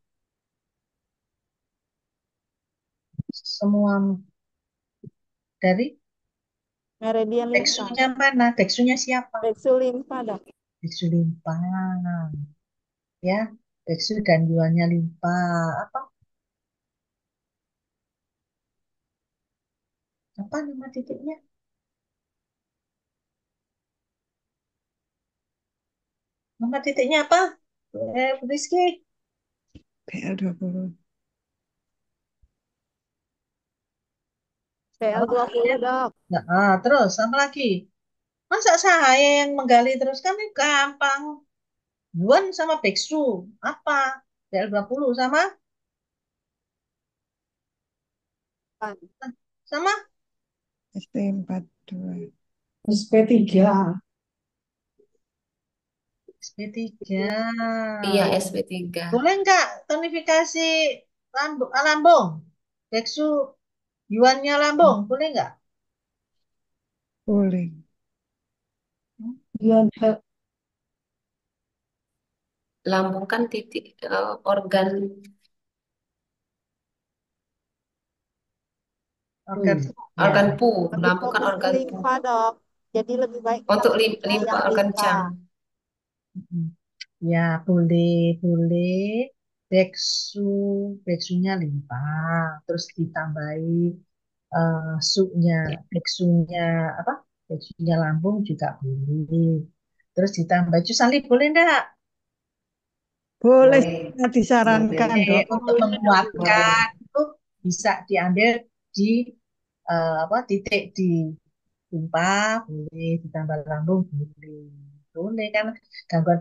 semua dari meridian limfa. tekstunya mana? Tekstunya siapa? Beksu limfa, Dok. Tekstu limpa. Ya, tekstu dan yuannya limpa. Apa? Apa nama titiknya? Nama titiknya apa? Bu Rizky. PL20. PL20, Dok. Nah, terus apa lagi? Masa saya yang menggali terus kan ini gampang. Yuan sama Beksu. Apa? DL20 sama? Sama? ST42. SP3. SP3. iya, SP3. Boleh nggak tonifikasi lambung? Beksu yuannya lambung. Boleh nggak? Boleh. Iya, Lambung kan titik organ Organ ya. organ pu. Lebih Lambung kan fokus ke organ pu. limfa, Dok. Jadi lebih baik kita Untuk yang limpa organ limfa. cam. Mm-mm. Ya, boleh, boleh. Beksu, beksunya limpa. Terus ditambahi sunya, beksunya apa? Beksunya lambung juga boleh. Terus ditambah jusali boleh enggak? Boleh Boleh. sangat disarankan, Boleh Dok. untuk menguatkan itu bisa diambil di apa titik di limpa boleh ditambah lambung boleh boleh kan gangguan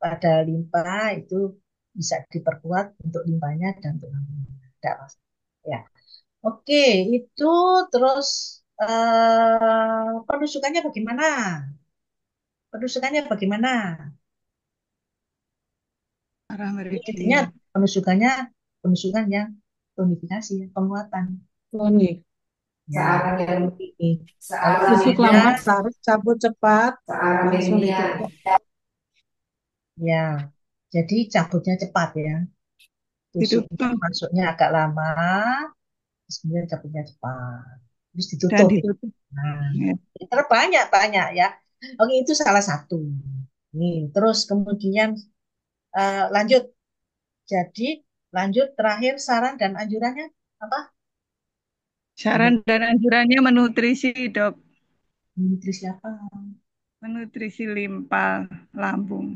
pada limpa itu bisa diperkuat untuk limpanya dan untuk lambungnya tidak masalah ya oke itu terus penusukannya bagaimana penusukannya bagaimana Arah intinya meridian. penusukan yang tonifikasi penguatan Tonik. ya ini kalau Tusuk ininya lambat, cabut cepat, langsung meridian. ditutup. ya jadi cabutnya cepat ya tusuknya Ditutup masuknya agak lama terus kemudian cabutnya cepat terus dan ditutup ditutup. nah Ya. banyak banyak ya oke itu salah satu nih terus kemudian lanjut jadi lanjut terakhir saran dan anjurannya apa Saran dan anjurannya menutrisi, Dok. nutrisi apa Menutrisi limpa lambung.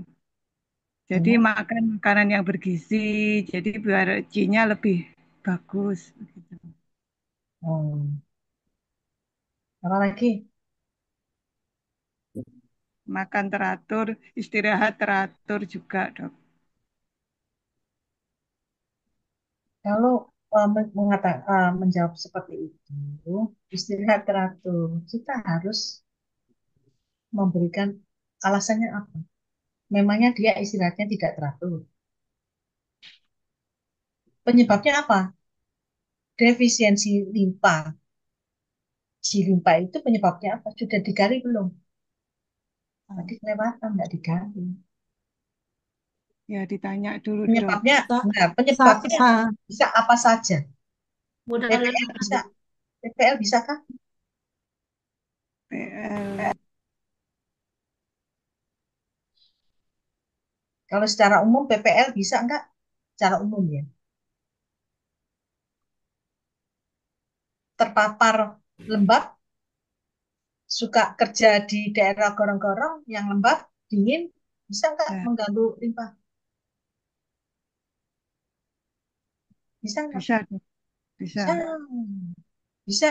Jadi oh, makan makanan yang bergizi, jadi biar G-nya lebih bagus. Begitu. oh. Apa lagi Makan teratur, istirahat teratur juga, Dok. Kalau menjawab seperti itu, istirahat teratur, kita harus memberikan alasannya apa. Memangnya dia istirahatnya tidak teratur. Penyebabnya apa? Defisiensi limpa. Si limpa itu penyebabnya apa? Sudah digali belum? Tadi kelewatan, nggak digali. Ya, ditanya dulu, Dok. Penyebabnya, Sa- nah, sa- penyebabnya sa- bisa apa saja? Udah PPL lelah. bisa, PPL bisakah? PL. Kalau secara umum PPL bisa enggak? Secara umum ya. Terpapar lembab, suka kerja di daerah gorong-gorong yang lembab, dingin, bisa enggak Ya, mengganggu limpa? Bisa enggak? bisa, Dok. Bisa. Bisa. Bisa.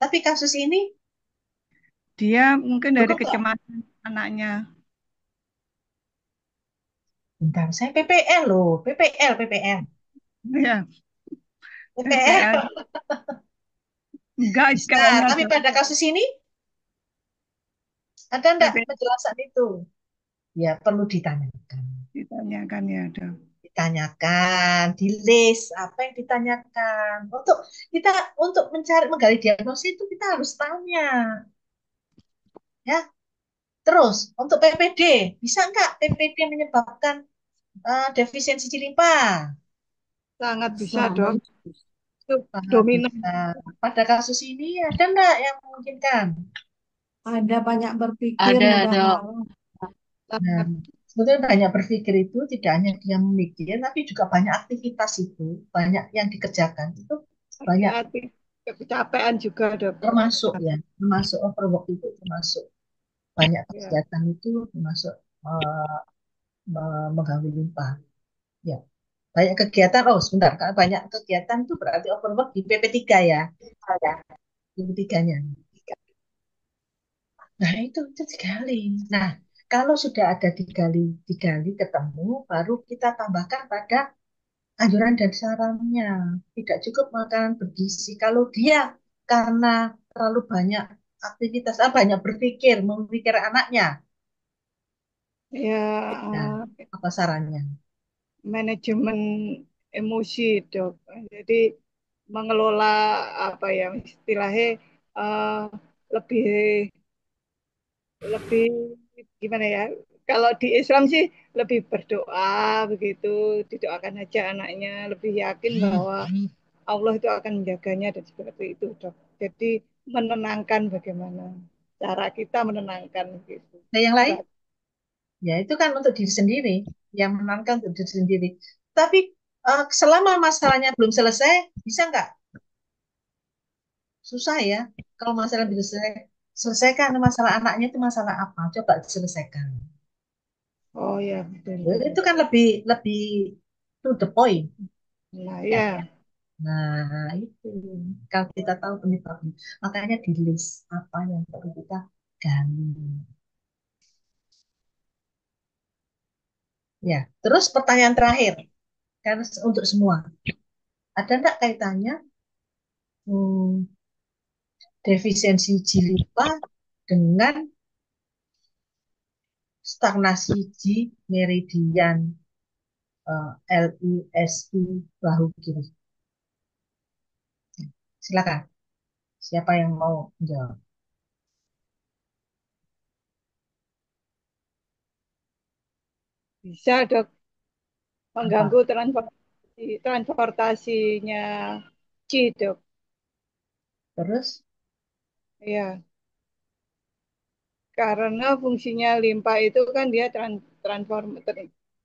Tapi kasus ini Dia mungkin dari cukup enggak? kecemasan anaknya. Bentar, saya PPL loh. PPL, PPL. Ya, PPL. PPL. Enggak Bisa. kayaknya, Tapi Dok. pada kasus ini ada enggak PPL penjelasan itu? Ya, perlu ditanyakan. ditanyakan ya, Dok. Ditanyakan di list apa yang ditanyakan untuk mencari menggali diagnosis itu kita harus tanya ya. Terus untuk PPD bisa nggak PPD menyebabkan defisiensi limpa? Sangat bisa, Bisa. Dok. Itu Sangat dominan. bisa. Pada kasus ini ada nggak yang memungkinkan? Ada banyak berpikir, Ada, mudah Dok. marah. Nah, sebetulnya banyak berpikir itu tidak hanya dia memikir, tapi juga banyak aktivitas itu, banyak yang dikerjakan itu banyak Hati-hati. Kecapean juga, Dok. termasuk ya, termasuk overwork itu termasuk banyak Ya. kegiatan itu termasuk eh, mengganggu limpa. Ya, banyak kegiatan. Oh, sebentar, kalau banyak kegiatan itu berarti overwork di PP3 ya, PP3-nya. Nah, itu digali. Nah, kalau sudah ada digali ketemu, baru kita tambahkan pada anjuran dan sarannya. Tidak cukup makanan bergizi. Kalau dia karena terlalu banyak aktivitas, banyak berpikir, memikir anaknya, Ya, nah, apa sarannya? manajemen emosi, Dok. Jadi mengelola apa ya istilahnya eh, lebih lebih gimana ya? Kalau di Islam sih lebih berdoa begitu, didoakan aja anaknya, lebih yakin bahwa Allah itu akan menjaganya dan seperti itu, Dok. Jadi menenangkan bagaimana cara kita menenangkan gitu. Nah, yang lain, ya itu kan untuk diri sendiri, yang menenangkan untuk diri sendiri. Tapi selama masalahnya belum selesai, bisa nggak? Susah ya. Kalau masalah belum selesai, selesaikan masalah anaknya itu masalah apa? Coba diselesaikan. Oh ya, betul. Itu kan lebih lebih to the point. Nah, ya. Nah, itu kalau kita tahu penyebabnya, makanya di list apa yang perlu kita gali. Ya, terus pertanyaan terakhir, karena untuk semua, ada enggak kaitannya hmm, defisiensi G5 dengan stagnasi di meridian LISI bahu kiri? Silakan, siapa yang mau menjawab? Bisa, Dok, mengganggu Apa? transportasinya Ci, Dok. Terus, Ya, karena fungsinya limpa itu kan dia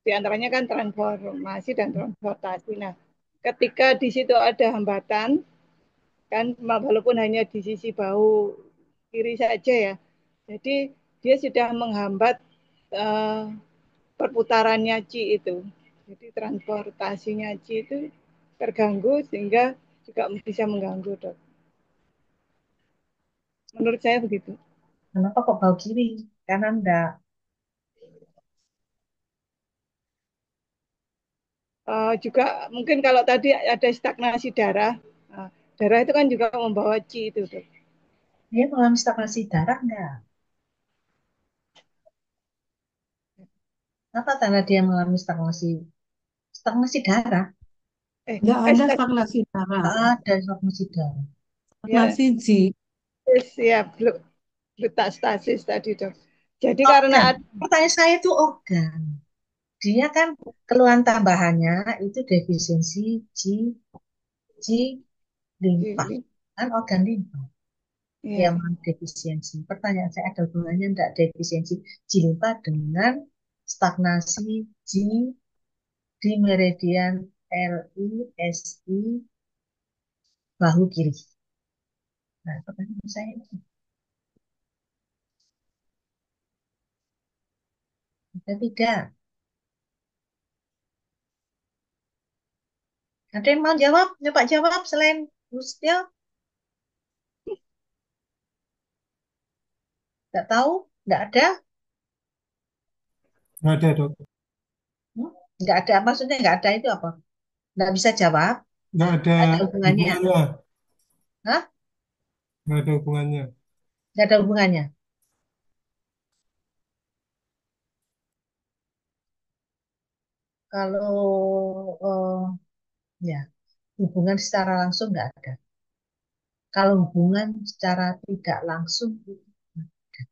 di antaranya kan transformasi dan transportasi. Nah, ketika di situ ada hambatan, kan walaupun hanya di sisi bahu kiri saja ya, jadi dia sudah menghambat uh, perputarannya Ci itu. Jadi transportasinya Ci itu terganggu sehingga juga bisa mengganggu, Dok. Menurut saya begitu. kenapa kok bahu kiri? karena enggak. Juga mungkin kalau tadi ada stagnasi darah, darah itu kan juga membawa Qi itu, Dok. Dia mengalami stagnasi darah enggak? Apa tanda dia mengalami stagnasi darah? Nggak ada stagnasi darah. Ada stagnasi darah. Stagnasi Qi. Ya, glutastasis tadi, Dok. Jadi Organ. karena Pertanyaan saya itu organ. Dia kan keluhan tambahannya itu defisiensi G limfa. Kan organ limfa yang defisiensi. Pertanyaan saya, ada hubungannya enggak defisiensi G limfa dengan stagnasi G di meridian LI SI bahu kiri? Nah, pertanyaan saya itu. Ada tiga. Ada yang mau jawab? Coba jawab selain Lustil? Nggak tahu? Nggak ada? Nggak ada, Dok. Nggak ada. Maksudnya nggak ada itu apa? Nggak bisa jawab? Nggak ada Ada hubungannya? hubungannya. Hah? Nggak ada hubungannya. Nggak ada hubungannya. Kalau ya hubungan secara langsung nggak ada. Kalau hubungan secara tidak langsung itu ada.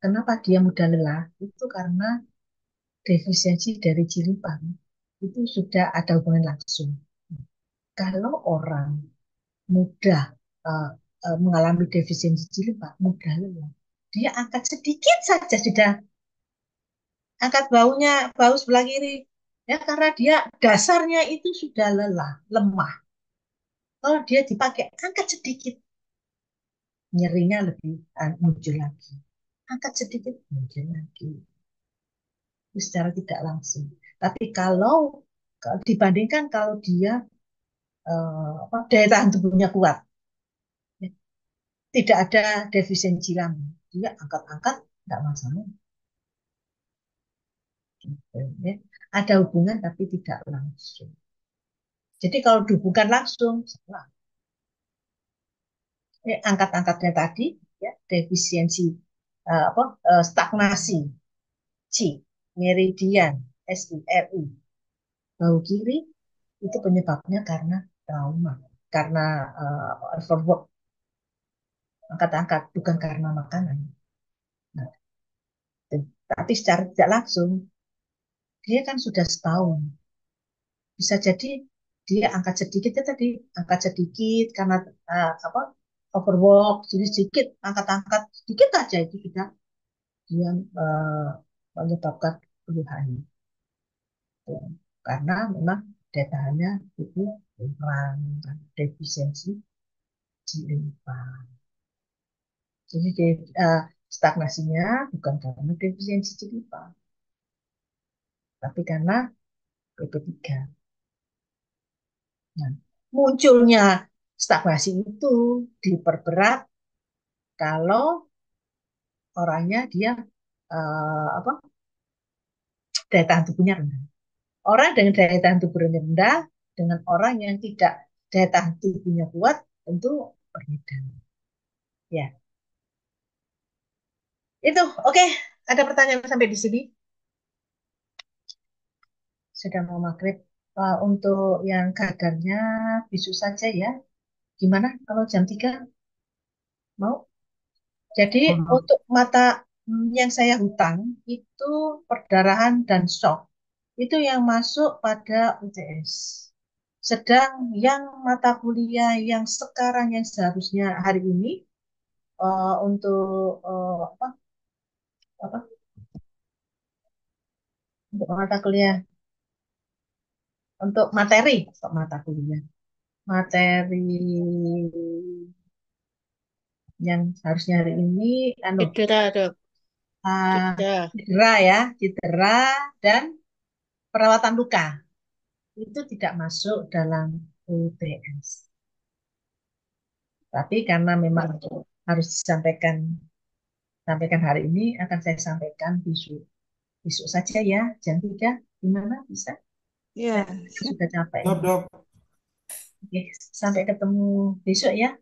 Kenapa dia mudah lelah? Itu karena defisiensi dari G-limfa itu sudah ada hubungan langsung. Kalau orang mudah mengalami defisiensi G-limfa, mudah lelah, dia angkat sedikit saja sudah angkat bau sebelah kiri, ya karena dia dasarnya itu sudah lelah, lemah. Kalau dia dipakai angkat sedikit, nyerinya lebih muncul lagi. Angkat sedikit, muncul lagi. Itu secara tidak langsung. Tapi kalau dibandingkan kalau dia daya tahan tubuhnya kuat, ya, tidak ada defisiensi lambung, dia angkat-angkat nggak masalah. Gitu, ya. Ada hubungan tapi tidak langsung. Jadi kalau dihubungkan langsung, salah. Angkat-angkatnya tadi, ya, defisiensi stagnasi C, meridian SIRI bahu kiri itu penyebabnya karena trauma, karena overwork, angkat-angkat, bukan karena makanan. Nah, tapi secara tidak langsung dia kan sudah setahun, bisa jadi dia angkat sedikit ya tadi, angkat sedikit karena overwork, jadi sedikit angkat-angkat sedikit aja itu sudah dia menyebabkan keluhan. Karena memang daya tahannya itu kurang, defisiensi di limfa. Jadi stagnasinya bukan karena defisiensi di limfa, tapi karena PP3. Nah, munculnya stagnasi itu diperberat kalau orangnya dia daya tahan tubuhnya rendah. Orang dengan daya tahan tubuhnya rendah dengan orang yang tidak daya tahan tubuhnya kuat tentu berbeda. Ya, itu oke. Ada pertanyaan sampai di sini? Sudah mau maghrib. Untuk yang kadarnya bisu saja ya. Gimana kalau jam 3? Mau? Jadi untuk mata yang saya hutang itu perdarahan dan shock. Itu yang masuk pada UTS. Sedang yang mata kuliah yang sekarang yang seharusnya hari ini untuk apa? Untuk mata kuliah, untuk mata kuliah, materi yang harusnya hari ini Cedera, Dok. cedera ya, cedera dan perawatan luka itu tidak masuk dalam UTS. Tapi karena memang harus sampaikan hari ini, akan saya sampaikan besok. Besok saja ya, jam 3. Gimana? Bisa? Ya, Saya sudah capek. Siap, Dok. Oke, sampai ketemu besok ya.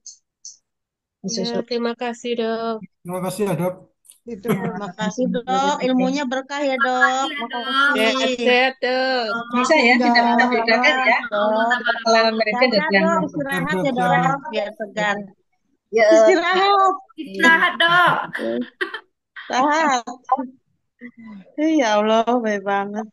Besok Ya, sore. terima kasih, Dok. Terima kasih ya, Dok. itu Terima kasih dok, ilmunya berkah ya dok. Makasih. Sehat-sehat, Dok. Bisa ya, tidak minta Sehat bedakan ya. dok. Pengalaman mereka Sehat dan dok, Siap, istirahat Dok. ya Siap, Dok. dok, biar segar. ya. Istirahat. Istirahat, Dok. Istirahat. Ya Allah, baik banget.